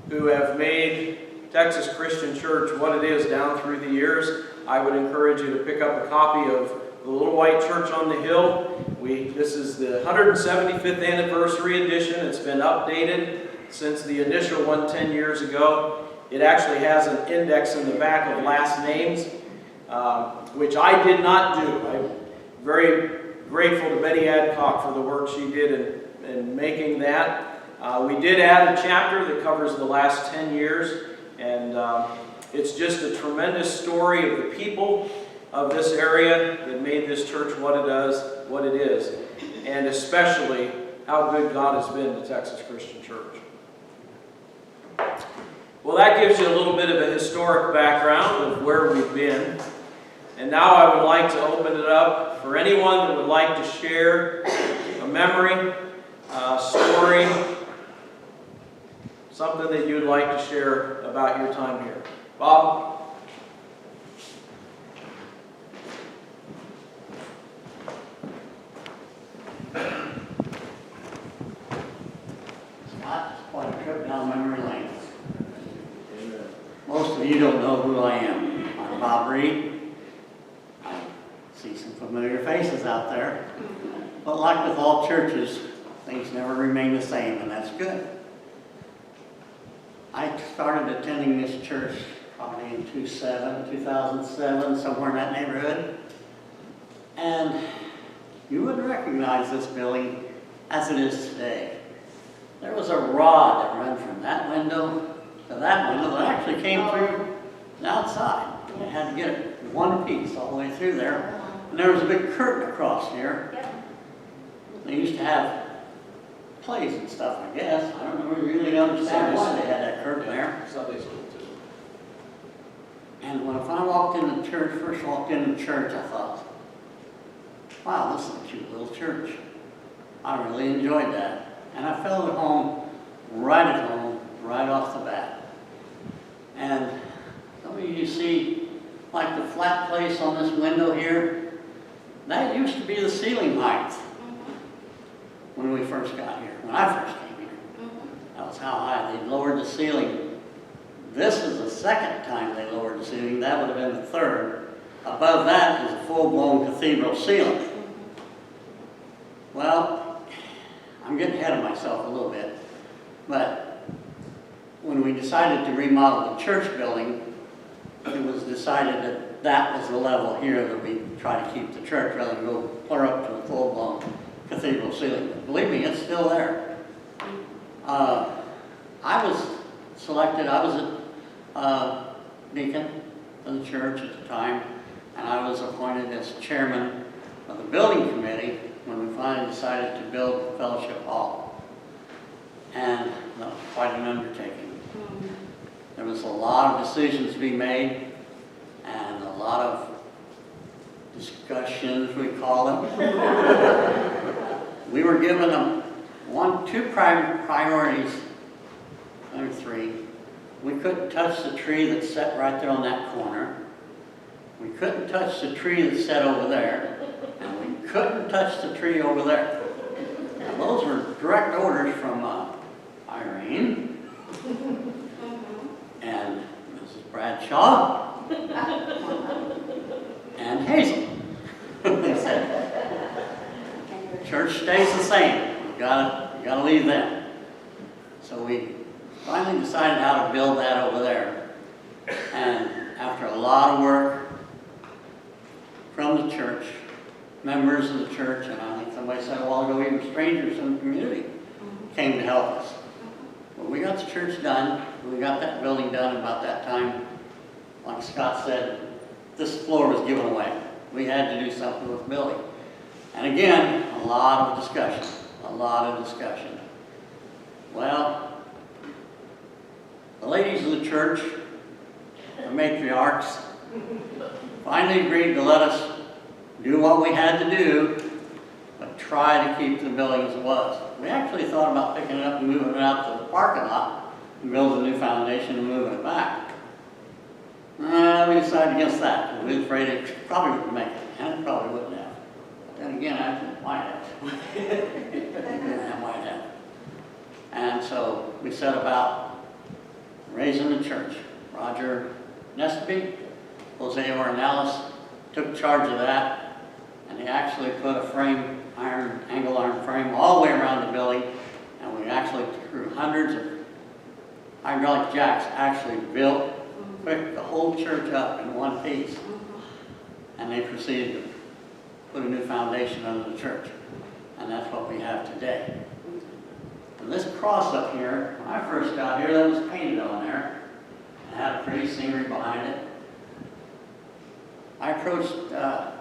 Speaker 1: who have made Texas Christian Church what it is down through the years, I would encourage you to pick up a copy of The Little White Church on the Hill. This is the 175th anniversary edition. It's been updated since the initial one 10 years ago. It actually has an index in the back of last names, which I did not do. I'm very grateful to Betty Adcock for the work she did in making that. We did add a chapter that covers the last 10 years, and it's just a tremendous story of the people of this area that made this church what it is, and especially how good God has been to Texas Christian Church. Well, that gives you a little bit of a historic background of where we've been. And now I would like to open it up for anyone that would like to share a memory story, something that you'd like to share about your time here. Bob?
Speaker 8: That's quite a trip down memory lane. Most of you don't know who I am. I'm Bob Reed. I see some familiar faces out there. But like with all churches, things never remain the same, and that's good. I started attending this church probably in 2007, somewhere in that neighborhood. And you wouldn't recognize this building as it is today. There was a rod that ran from that window to that window that actually came through the outside. You had to get it one piece all the way through there. And there was a big curtain across here. They used to have plays and stuff, I guess. I don't really understand why they had that curtain there.
Speaker 1: Somebody's little too.
Speaker 8: And when I walked into church, first walked into church, I thought, wow, this is a cute little church. I really enjoyed that. And I felt at home, right off the bat. And some of you see, like the flat place on this window here, that used to be the ceiling height when we first got here, when I first came here. That was how high they lowered the ceiling. This is the second time they lowered the ceiling. That would have been the third. Above that is a full-blown cathedral ceiling. Well, I'm getting ahead of myself a little bit, but when we decided to remodel the church building, it was decided that that was the level here that we try to keep the church rather than go clear up to a full-blown cathedral ceiling. But believe me, it's still there. I was selected, I was a deacon of the church at the time, and I was appointed as chairman of the building committee when we finally decided to build Fellowship Hall. And that was quite an undertaking. There was a lot of decisions to be made and a lot of discussions, we call them. We were given two priorities, or three. We couldn't touch the tree that sat right there on that corner. We couldn't touch the tree that sat over there. And we couldn't touch the tree over there. Now, those were direct orders from Irene and Mrs. Bradshaw and Hazel. They said, church stays the same. You gotta leave them. So we finally decided how to build that over there. And after a lot of work from the church, members of the church, and I think somebody said a while ago, even strangers in the community came to help us. Well, we got the church done. We got that building done about that time. Like Scott said, this floor was given away. We had to do something with the building. And again, a lot of discussion. Well, the ladies of the church, the matriarchs, finally agreed to let us do what we had to do, but try to keep the building as it was. We actually thought about picking it up and moving it out to the parking lot and building a new foundation and moving it back. We decided against that. We were afraid it probably wouldn't make it, and it probably wouldn't have. But then again, I might have. It might have. And so we set about raising the church. Roger Nestaby, Jose Ornelas took charge of that, and they actually put a frame, angle iron frame all the way around the building, and we actually threw hundreds of hydraulic jacks actually built, picked the whole church up in one piece, and they proceeded to put a new foundation under the church, and that's what we have today. And this cross up here, when I first got here, that was painted on there. It had a pretty scenery behind it. I approached, I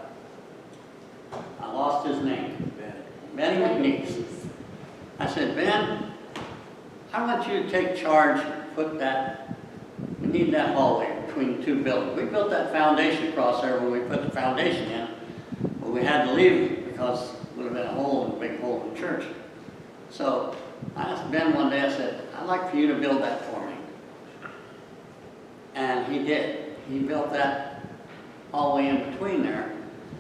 Speaker 8: lost his name, Benny McNeese. I said, Ben, I want you to take charge and put that, we need that hallway between the two buildings. We built that foundation across there when we put the foundation in, but we had to leave it because it would have been a big hole in the church. So I asked Ben one day, I said, I'd like for you to build that for me. And he did. He built that all the way in between there.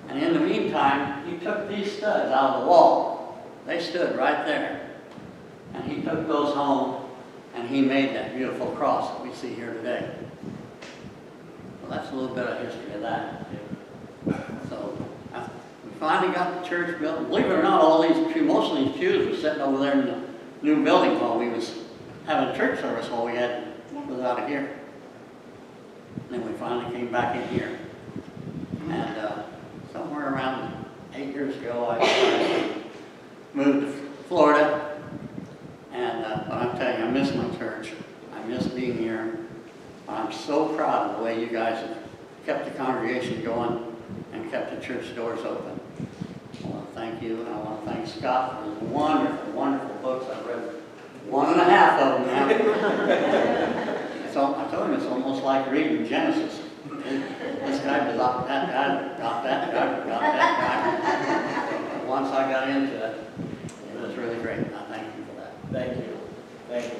Speaker 8: And in the meantime, he took these studs out of the wall. They stood right there. And he took those home and he made that beautiful cross that we see here today. So that's a little bit of history of that. So we finally got the church built. Believe it or not, all these pews, most of these pews were sitting over there in the new building while we was having church service while we was out of here. And then we finally came back in here. And somewhere around 8 years ago, I moved to Florida. And but I'm telling you, I miss my church. I miss being here. I'm so proud of the way you guys have kept the congregation going and kept the church doors open. I want to thank you, and I want to thank Scott for his wonderful, wonderful books. I've read 1.5 of them now. So I told him it's almost like reading Genesis. This guy got that guy, got that guy, got that guy. But once I got into it, it was really great. I thank you for that.
Speaker 1: Thank you. Thank you.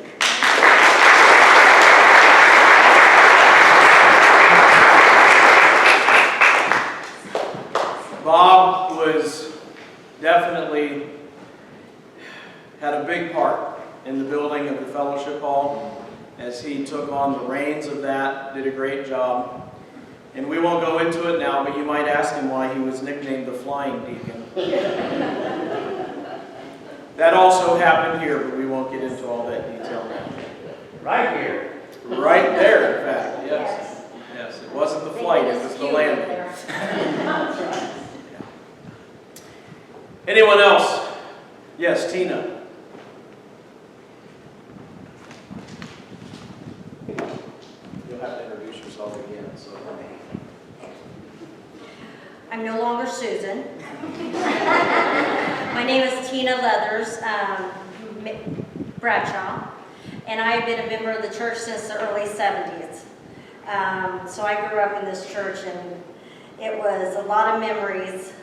Speaker 1: Bob was definitely had a big part in the building of the fellowship hall as he took on the reins of that, did a great job. And we won't go into it now, but you might ask him why he was nicknamed the Flying Deacon. That also happened here, but we won't get into all that detail now.
Speaker 8: Right here.
Speaker 1: Right there, in fact, yes. Yes, it wasn't the flight, it was the landing. Anyone else? Yes, Tina. You'll have to introduce yourself again. So.
Speaker 5: I'm no longer Susan. My name is Tina Leathers Bradshaw, and I've been a member of the church since the early 70s. So I grew up in this church, and it was a lot of memories.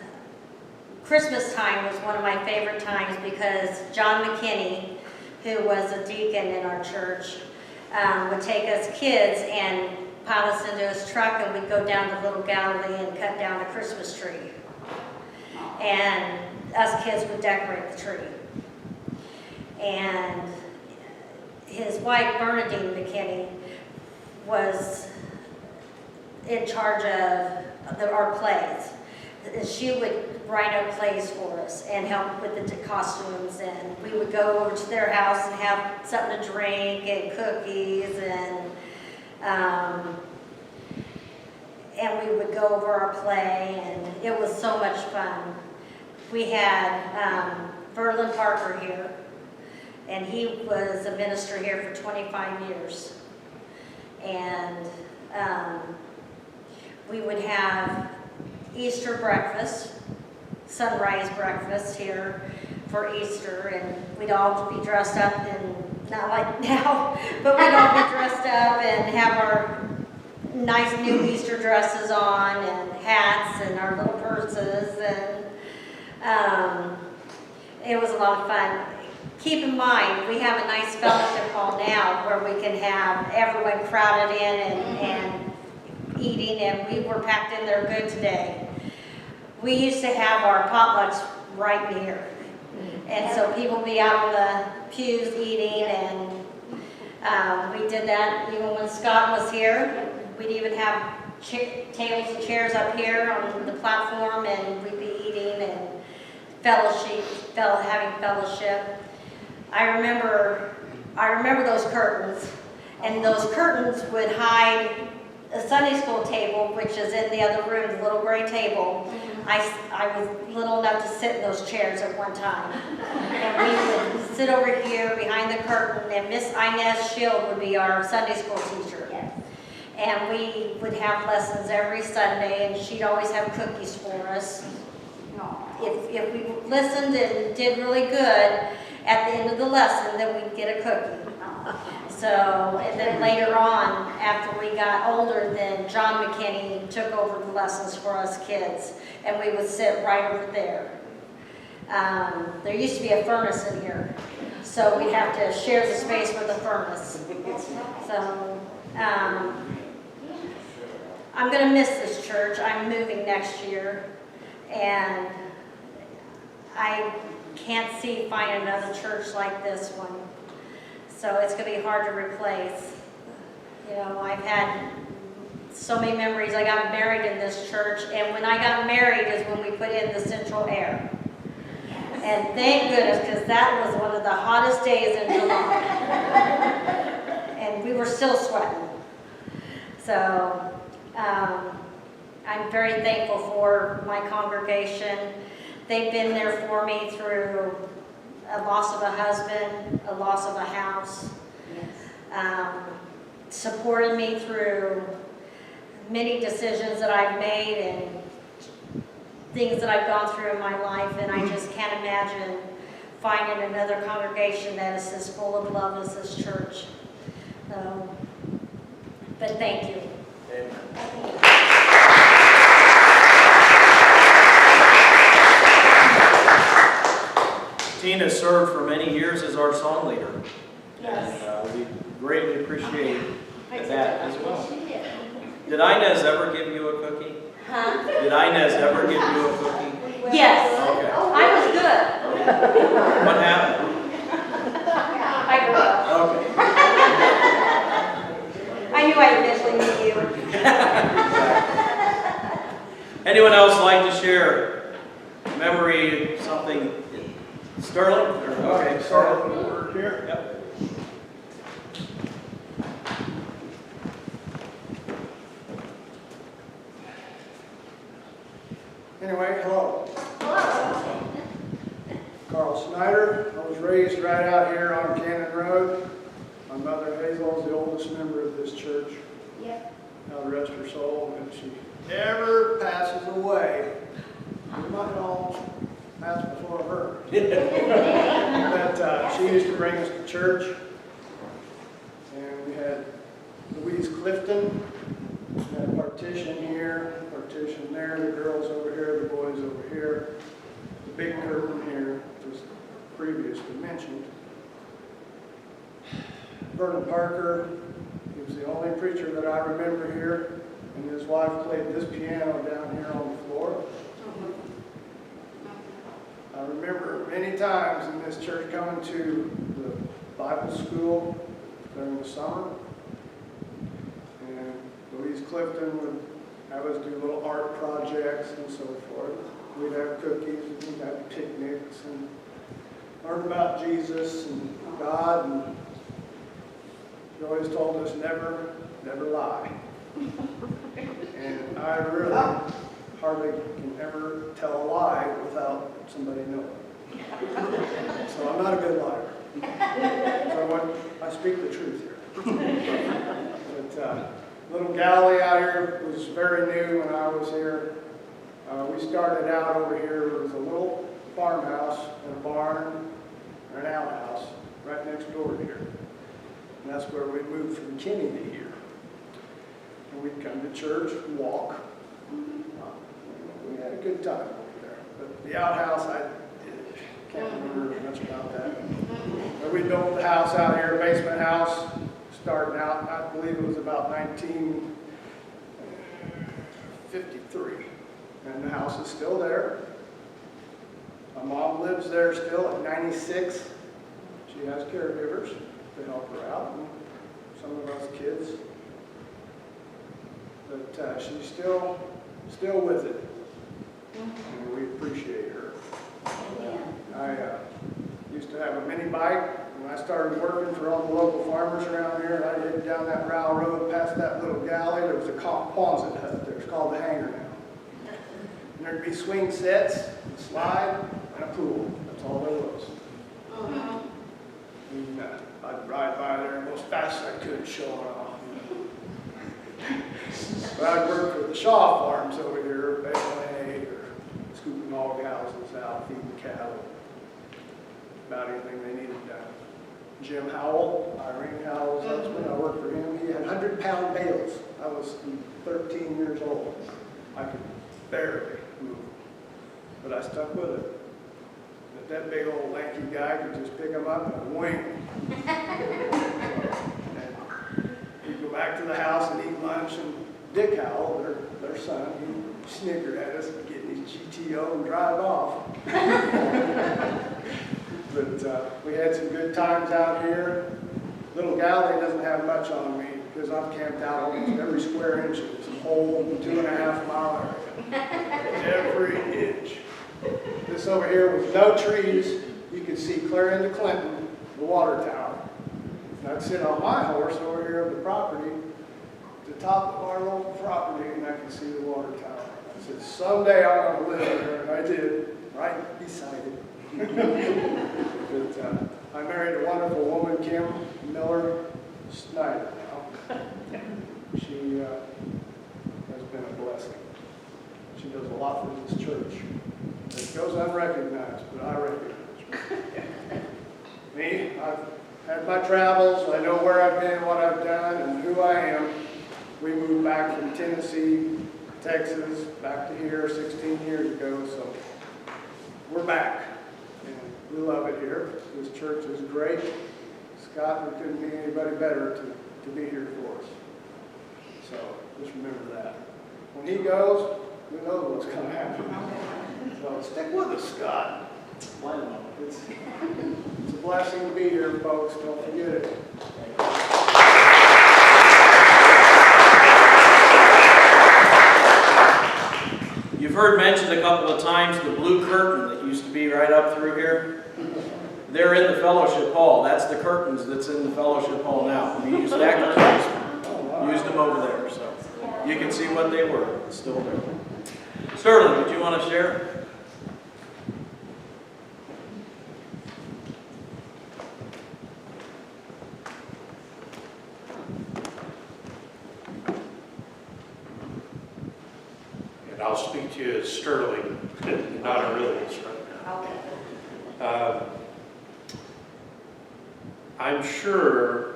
Speaker 5: Christmas time was one of my favorite times because John McKinney, who was a deacon in our church, would take us kids and pile us into his truck, and we'd go down to Little Galilee and cut down the Christmas tree. And us kids would decorate the tree. And his wife, Bernadine McKinney, was in charge of our plays. She would write up plays for us and help with the costumes, and we would go over to their house and have something to drink and cookies, and we would go over our play, and it was so much fun. We had Verlin Parker here, and he was a minister here for 25 years. And we would have Easter breakfast, sunrise breakfast here for Easter, and we'd all be dressed up, and not like now, but we'd all be dressed up and have our nice new Easter dresses on and hats and our little purses, and it was a lot of fun. Keep in mind, we have a nice fellowship hall now where we can have everyone crowded in and eating, and we were packed in there good today. We used to have our potlucks right here, and so people be out in the pews eating, and we did that even when Scott was here. We'd even have tables and chairs up here on the platform, and we'd be eating and having fellowship. I remember those curtains, and those curtains would hide a Sunday school table, which is in the other room, the little gray table. I was little enough to sit in those chairs at one time. And we would sit over here behind the curtain, and Miss Inez Shield would be our Sunday school teacher. And we would have lessons every Sunday, and she'd always have cookies for us. If we listened and did really good, at the end of the lesson, then we'd get a cookie. So, and then later on, after we got older, then John McKinney took over the lessons for us kids, and we would sit right over there. There used to be a furnace in here, so we have to share the space with the furnace. So, I'm gonna miss this church. I'm moving next year, and I can't find another church like this one. So it's gonna be hard to replace. You know, I've had so many memories. I got married in this church, and when I got married is when we put in the central air. And thank goodness, because that was one of the hottest days in July. And we were still sweating. So I'm very thankful for my congregation. They've been there for me through a loss of a husband, a loss of a house, supported me through many decisions that I've made and things that I've gone through in my life, and I just can't imagine finding another congregation that is as full of love as this church. But thank you.
Speaker 1: Tina served for many years as our song leader.
Speaker 5: Yes.
Speaker 1: And we greatly appreciate that as well. Did Inez ever give you a cookie?
Speaker 5: Huh?
Speaker 1: Did Inez ever give you a cookie?
Speaker 5: Yes.
Speaker 1: Okay.
Speaker 5: I was good.
Speaker 1: What happened?
Speaker 5: I grew up.
Speaker 1: Okay.
Speaker 5: I knew I'd eventually meet you.
Speaker 1: Anyone else like to share memory, something? Sterling? Okay, Sterling.
Speaker 3: We're here.
Speaker 1: Yep.
Speaker 9: Anyway, hello. Carl Snyder. I was raised right out here on Cannon Road. My mother Hazel is the oldest member of this church.
Speaker 6: Yep.
Speaker 9: God rest her soul, and if she ever passes away, we might all pass before her. But she used to bring us to church, and we had Louise Clifton. We had a partition here, partition there, the girls over here, the boys over here. The big curtain here was previously mentioned. Vernon Parker, he was the only preacher that I remember here, and his wife played this piano down here on the floor. I remember many times in this church coming to the Bible school during the summer, and Louise Clifton would have us do little art projects and so forth. We'd have cookies, and we'd have picnics, and learn about Jesus and God, and she always told us never lie. And I really hardly can ever tell a lie without somebody knowing. So I'm not a good liar. So I speak the truth here. But little galley out here was very new when I was here. We started out over here with a little farmhouse and a barn and an outhouse right next door here. And that's where we moved from Kinney to here. And we'd come to church and walk. We had a good time over there. But the outhouse, I can't remember much about that. But we built the house out here, basement house, starting out, I believe it was about 1953. And the house is still there. My mom lives there still at 96. She has caregivers to help her out, and some of us kids. But she's still with it, and we appreciate her. I used to have a mini bike when I started working for all the local farmers around here, and I'd head down that Rowell Road past that little galley. There was a Quonset hut there. It's called the Hangar now. And there'd be swing sets, a slide, and a pool. That's all there was. And, I'd ride by there as fast as I could, showing off. But I'd work for the Shaw farms over here, baling hay or scooping hog houses out, feeding cattle, about anything they needed done. Jim Howell, Irene Howell's husband, I worked for him. He had 100-pound bales. I was 13 years old. I could barely move, but I stuck with it. that big old lanky guy could just pick them up and wing them. We'd go back to the house and eat lunch, and Dick Howell, their son, he snickered at us and getting his GTO and drive off. But we had some good times out here. Little Galilee doesn't have much on me because I've camped out almost every square inch of this whole 2.5 mile area. Every inch. This over here with no trees, you can see clear into Clinton, the water tower. And I'd sit on my horse over here of the property, the top of our little property, and I can see the water tower. I said, someday I'm going to live here, and I did, right beside it. But I married a wonderful woman, Kim Miller Snyder now. She has been a blessing. She does a lot for this church. It goes unrecognized, but I recognize her. Me, I've had my travels. I know where I've been, what I've done, and who I am. We moved back from Tennessee, Texas, back to here 16 years ago, so we're back. And we love it here. This church is great. Scott, there couldn't be anybody better to be here for us. So just remember that. When he goes, who knows what's going to happen. So stick with us, Scott. It's a blessing to be here, folks. Don't forget it.
Speaker 1: You've heard mentioned a couple of times the blue curtain that used to be right up through here. They're in the fellowship hall. That's the curtains that's in the fellowship hall now. We used them over there, so you can see what they were. It's still there. Sterling, did you want to share?
Speaker 4: And I'll speak to you as Sterling, not Aurelius right now. I'm sure,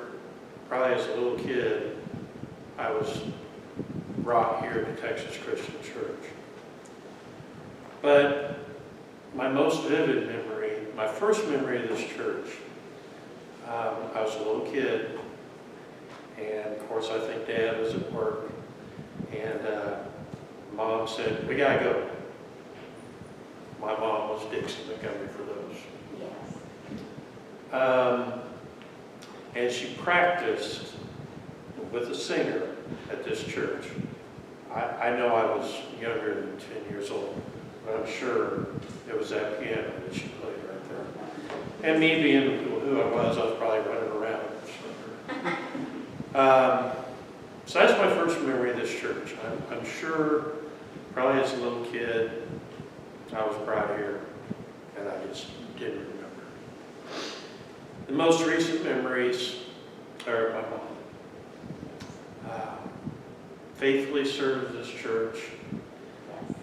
Speaker 4: probably as a little kid, I was brought here to Texas Christian Church. But my most vivid memory, my first memory of this church, I was a little kid, and of course I think Dad was at work, and Mom said, we gotta go. My mom was Dixie Montgomery for those.
Speaker 6: Yes.
Speaker 4: And she practiced with a singer at this church. I know I was younger than 10 years old, but I'm sure it was that piano that she played right there. And me being who I was probably running around. So that's my first memory of this church. I'm sure, probably as a little kid, I was brought here, and I just didn't remember. The most recent memories are my mom. Faithfully served this church.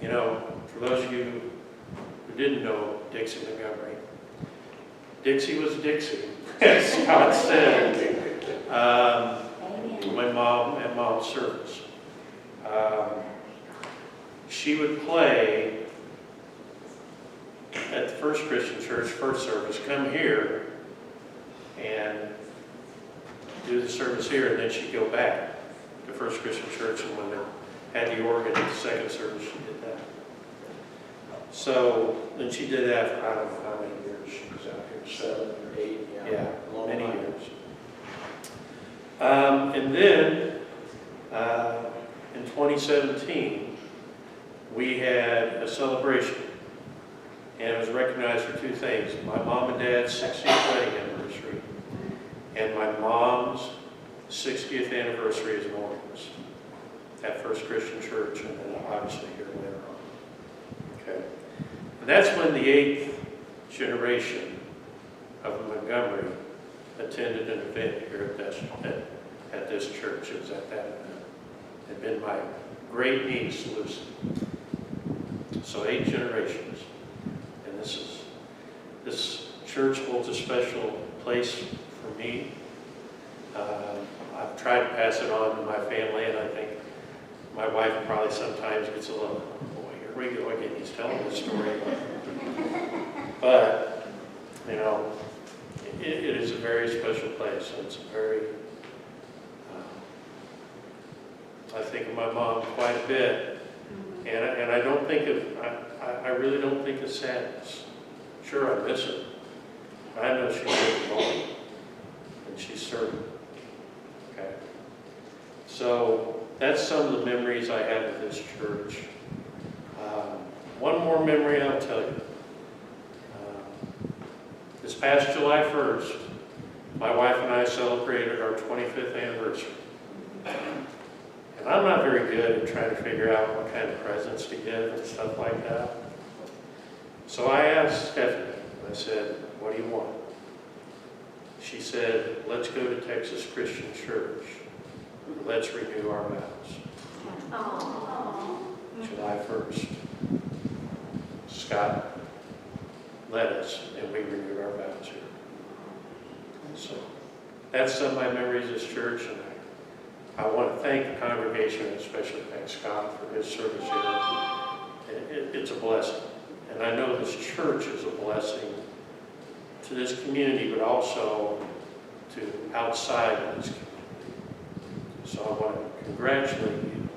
Speaker 4: You know, for those of you who didn't know Dixie Montgomery, Dixie was Dixie, as Scott said. My mom at mom's service. She would play at the First Christian Church, first service, come here and do the service here, and then she'd go back to First Christian Church, and when they had the organ at the second service, she did that. So, then she did that for I don't know how many years she was out here, 7 or 8, yeah, many years. And then, in 2017, we had a celebration, and it was recognized for two things: my mom and dad's 60th wedding anniversary, and my mom's 60th anniversary as an organist at First Christian Church, and then obviously here later on. Okay, and that's when the 8th generation of Montgomery attended an event here at this church. It was at that event. It had been my great niece, Lucy. So 8 generations, and this church holds a special place for me. I've tried to pass it on to my family, and I think my wife probably sometimes gets a little, boy, here we go again, he's telling this story. But You know, it is a very special place, and it's a very, I think of my mom quite a bit, and I don't think of, I really don't think of sadness. Sure, I miss her, but I know she lived long, and she served. Okay? So that's some of the memories I have of this church. One more memory I'll tell you. This past July 1st, my wife and I celebrated our 25th anniversary. And I'm not very good at trying to figure out what kind of presents to give and stuff like that. So I asked Stephanie, I said, what do you want? She said, let's go to Texas Christian Church. Let's renew our vows. July 1st. Scott led us, and we renewed our vows here. So that's some of my memories of this church, and I want to thank the congregation, and especially thank Scott for his service here. It's a blessing, and I know this church is a blessing to this community, but also to outside of this community. So I want to congratulate you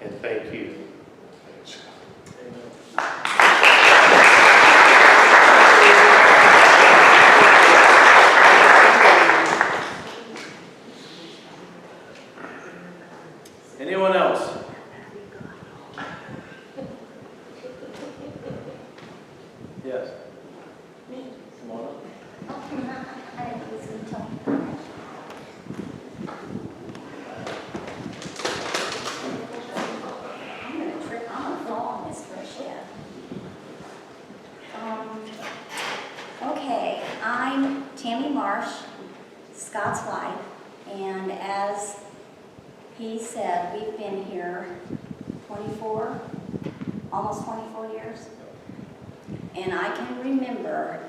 Speaker 4: and thank you. Thanks, Scott.
Speaker 1: Anyone else? Yes. Come on up.
Speaker 6: I'm gonna trip, I'm gonna fall on this first yet. Okay, I'm Tammy Marsh, Scott's wife, and as he said, we've been here 24, almost 24 years. And I can remember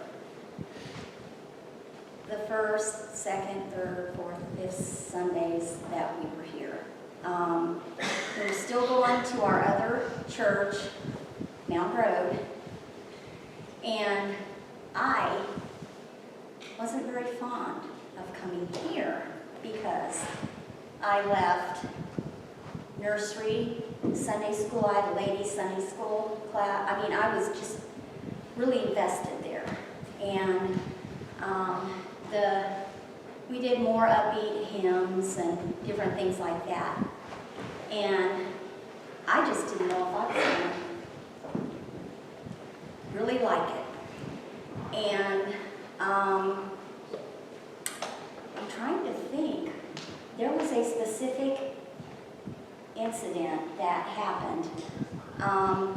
Speaker 6: the first, second, third, fourth, fifth Sundays that we were here. We were still going to our other church, Mount Road, and I wasn't very fond of coming here because I left nursery, Sunday school. I had a ladies' Sunday school class. I mean, I was just really invested there. And we did more upbeat hymns and different things like that. And I just didn't know if I was going to really like it. And I'm trying to think. There was a specific incident that happened. I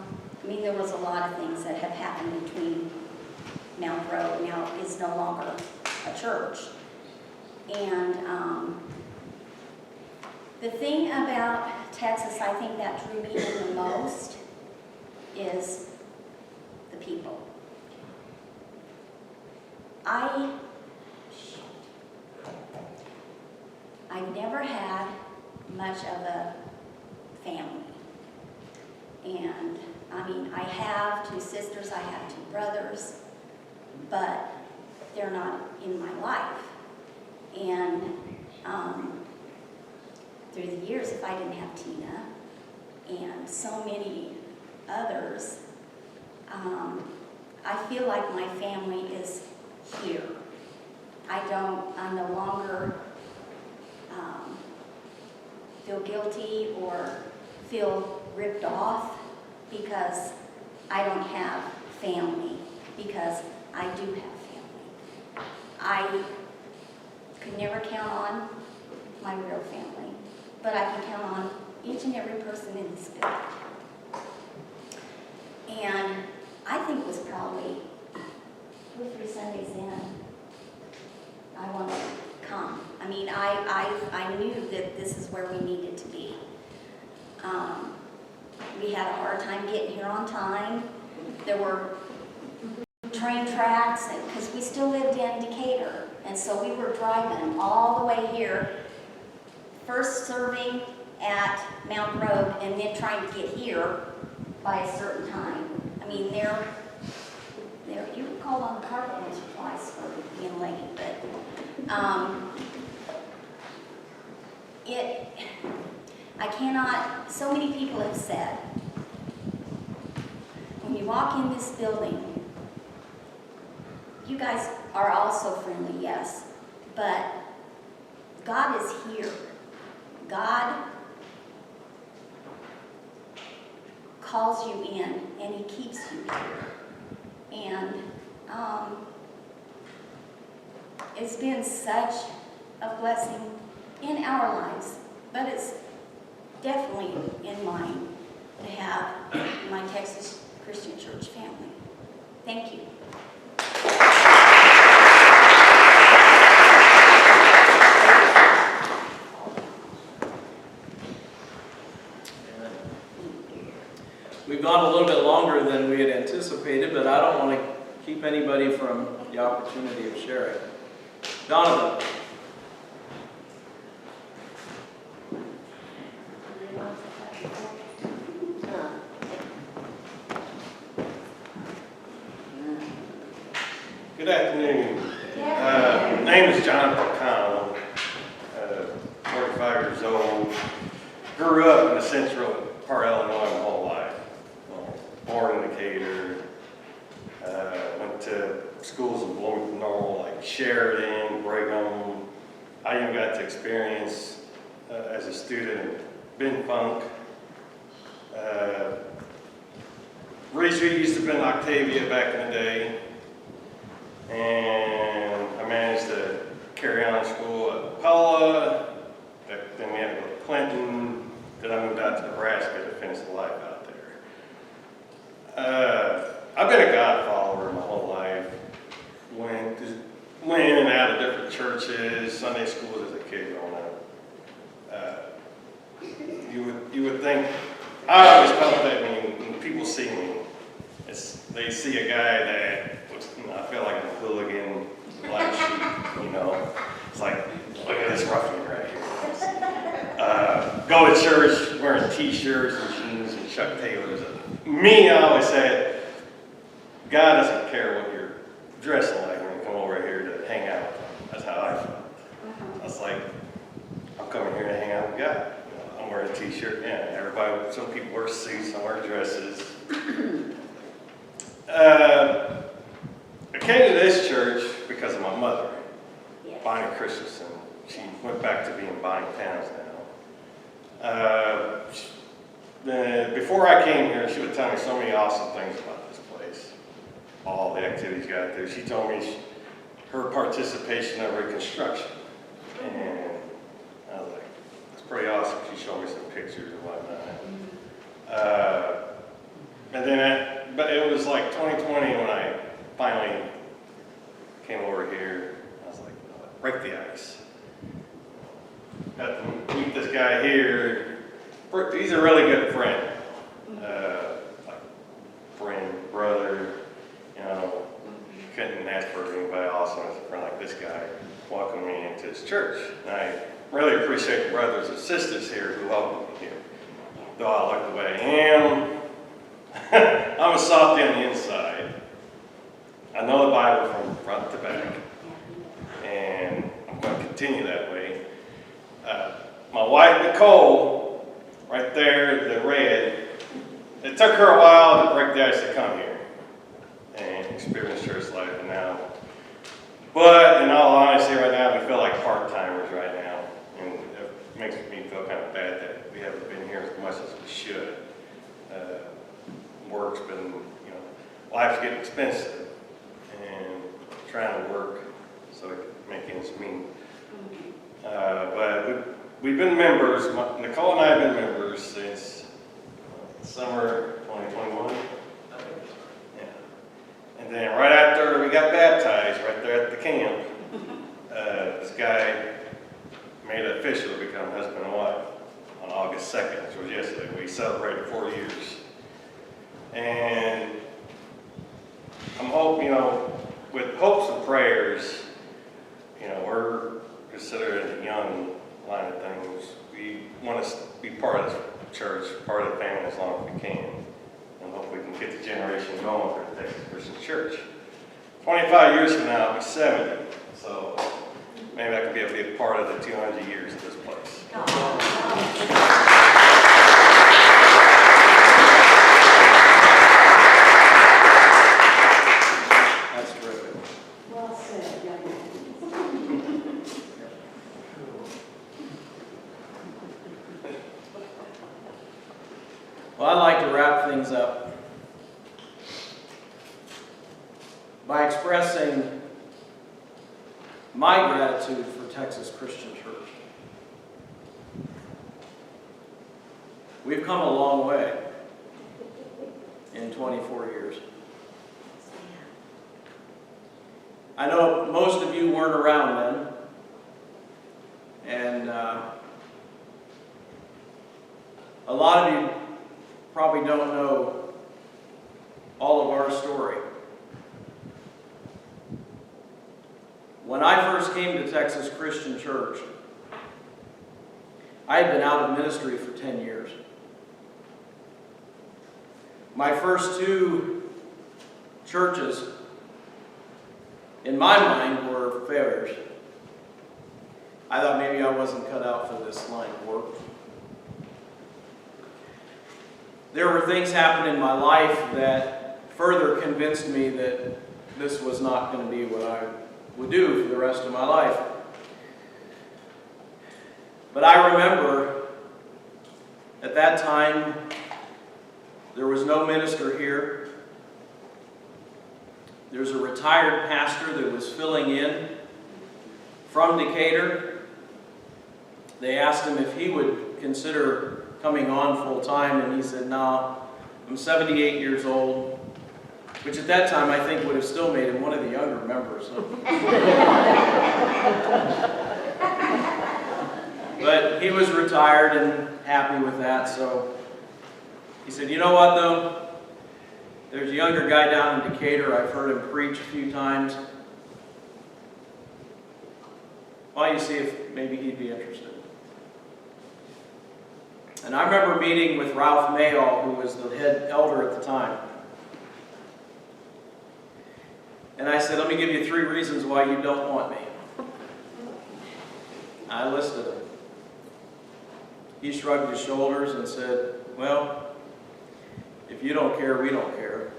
Speaker 6: mean, there was a lot of things that have happened between Mount Road. Now it's no longer a church. And the thing about Texas, I think that drew me in the most is the people. I never had much of a family. And I mean, I have 2 sisters, I have 2 brothers, but they're not in my life. And through the years, if I didn't have Tina and so many others, I feel like my family is here. I no longer feel guilty or feel ripped off because I don't have family, because I do have family. I could never count on my real family, but I can count on each and every person in this village. And I think it was probably 2 or 3 Sundays in, I wanted to come. I mean, I knew that this is where we needed to be. We had a hard time getting here on time. There were train tracks, because we still lived in Decatur. And so we were driving all the way here, first serving at Mount Road, and then trying to get here by a certain time. I mean, you were called on the carpet once or twice. being late, but, I cannot, so many people have said, when you walk in this building, you guys are all so friendly, yes, but God is here. God calls you in, and He keeps you here. And it's been such a blessing in our lives, but it's definitely in mine to have my Texas Christian Church family. Thank you.
Speaker 1: We've gone a little bit longer than we had anticipated, but I don't want to keep anybody from the opportunity of sharing. Donovan.
Speaker 10: Good afternoon. Name is Jonathan Connell, 45 years old. Grew up in the central part of Illinois my whole life. Born in Decatur. Went to schools in Bloomington Normal, like Sheridan, Brigham. I even got to experience, as a student, Ben Funk. Reed Street used to have been Octavia back in the day. And I managed to carry on school at Pella. Then we had to go to Clinton. Then I moved out to Nebraska to finish the life out there. I've been a God follower my whole life. Went in and out of different churches, Sunday schools as a kid growing up. You would think, I always felt that when people see me, they see a guy that looks, I feel like a hooligan, black sheep, It's like, look at this ruffian right here. Go to church wearing t-shirts and jeans and Chuck Taylors. Me, I always said, God doesn't care what you're dressing like when you come over here to hang out with him. That's how I felt. I was like, I'm coming here to hang out with God. I'm wearing a t-shirt. Yeah, some people wear suits, some wear dresses. I came to this church because of my mother,
Speaker 6: Yes.
Speaker 10: Bonnie Christensen. She went back to being Bonnie Towns now. Before I came here, she would tell me so many awesome things about this place, all the activities got there. She told me her participation of reconstruction, and I was like, that's pretty awesome. She showed me some pictures and whatnot. But it was like 2020 when I finally came over here. I was like, break the ice. Got to meet this guy here. He's a really good friend. Like friend, brother, couldn't ask for anybody awesome as a friend like this guy welcoming me into his church. And I really appreciate the brothers and sisters here who welcomed me here. Though I look the way I am, I'm a softy on the inside. I know the Bible from front to back, and I'm going to continue that way. My wife, Nicole, right there, the red, it took her a while to break the ice to come here and experience church life and now. But in all honesty, right now, we feel like part-timers right now, and it makes me feel kind of bad that we haven't been here as much as we should. Work's been, life's getting expensive, and trying to work so we can make ends meet. But we've been members, Nicole and I have been members since summer 2021. Yeah. And then right after we got baptized, right there at the camp, this guy made it official to become husband and wife on August 2nd, which was yesterday. We celebrated 4 years. And I'm hoping, with hopes and prayers, we're considered a young line of things. We want to be part of the church, part of the family as long as we can. And hope we can get the generation going for the Texas Christian Church. 25 years from now, I'll be 70. So maybe I can be a big part of the 200 years of this place.
Speaker 1: That's terrific.
Speaker 11: Well said, young man.
Speaker 1: Well, I'd like to wrap things up by expressing my gratitude for Texas Christian Church. We've come a long way in 24 years. I know most of you weren't around then, and a lot of you probably don't know all of our story. When I first came to Texas Christian Church, I had been out of ministry for 10 years. My first two churches, in my mind, were failures. I thought maybe I wasn't cut out for this line of work. There were things happening in my life that further convinced me that this was not going to be what I would do for the rest of my life. But I remember at that time, there was no minister here. There's a retired pastor that was filling in from Decatur. They asked him if he would consider coming on full time, and he said, "No, I'm 78 years old," which at that time I think would have still made him one of the younger members. But he was retired and happy with that, so he said, "You know what though? There's a younger guy down in Decatur. I've heard him preach a few times. Why don't you see if maybe he'd be interested?" And I remember meeting with Ralph Mayall, who was the head elder at the time. And I said, "Let me give you 3 reasons why you don't want me." I listed them. He shrugged his shoulders and said, "Well, if you don't care, we don't care."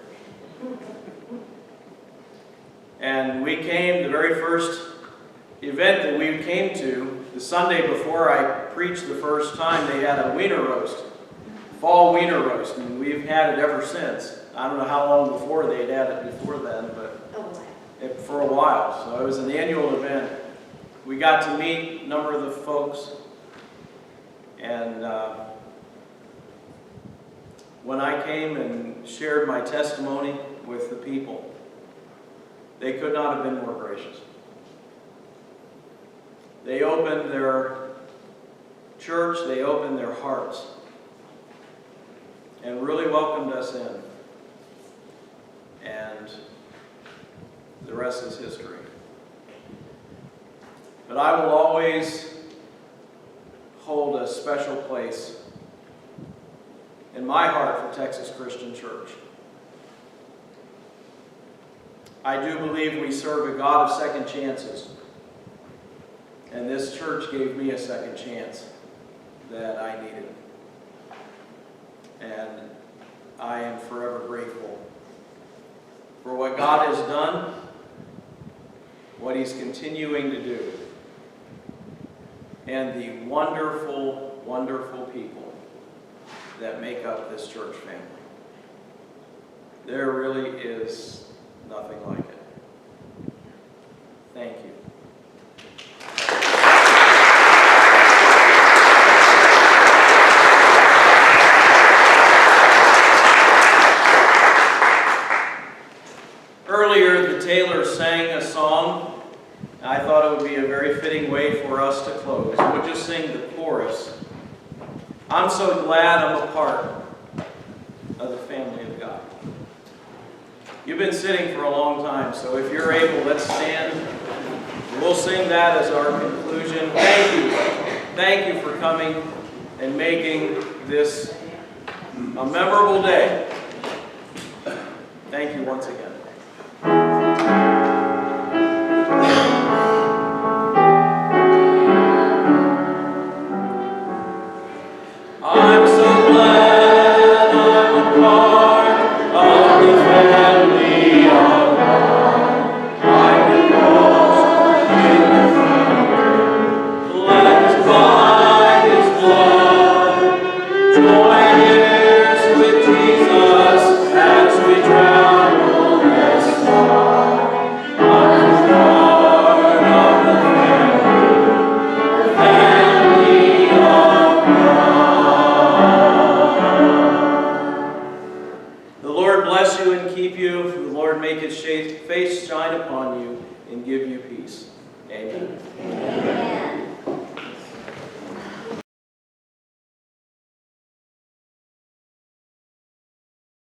Speaker 1: And we came, the very first event that we came to, the Sunday before I preached the first time, they had a wiener roast, fall wiener roast, and we've had it ever since. I don't know how long before they'd had it before then, but for a while. So it was an annual event. We got to meet a number of the folks, and when I came and shared my testimony with the people, they could not have been more gracious. They opened their church, they opened their hearts, and really welcomed us in. And the rest is history. But I will always hold a special place in my heart for Texas Christian Church. I do believe we serve a God of second chances. And this church gave me a second chance that I needed. And I am forever grateful for what God has done, what He's continuing to do, and the wonderful, wonderful people that make up this church family. There really is nothing like it. Thank you. Earlier, the Taylors sang a song. I thought it would be a very fitting way for us to close. We'll just sing the chorus. I'm so glad I'm a part of the family of God. You've been sitting for a long time, so if you're able, let's stand. We'll sing that as our conclusion. Thank you. Thank you for coming and making this a memorable day. Thank you once again. make his face shine upon you and give you peace. Amen.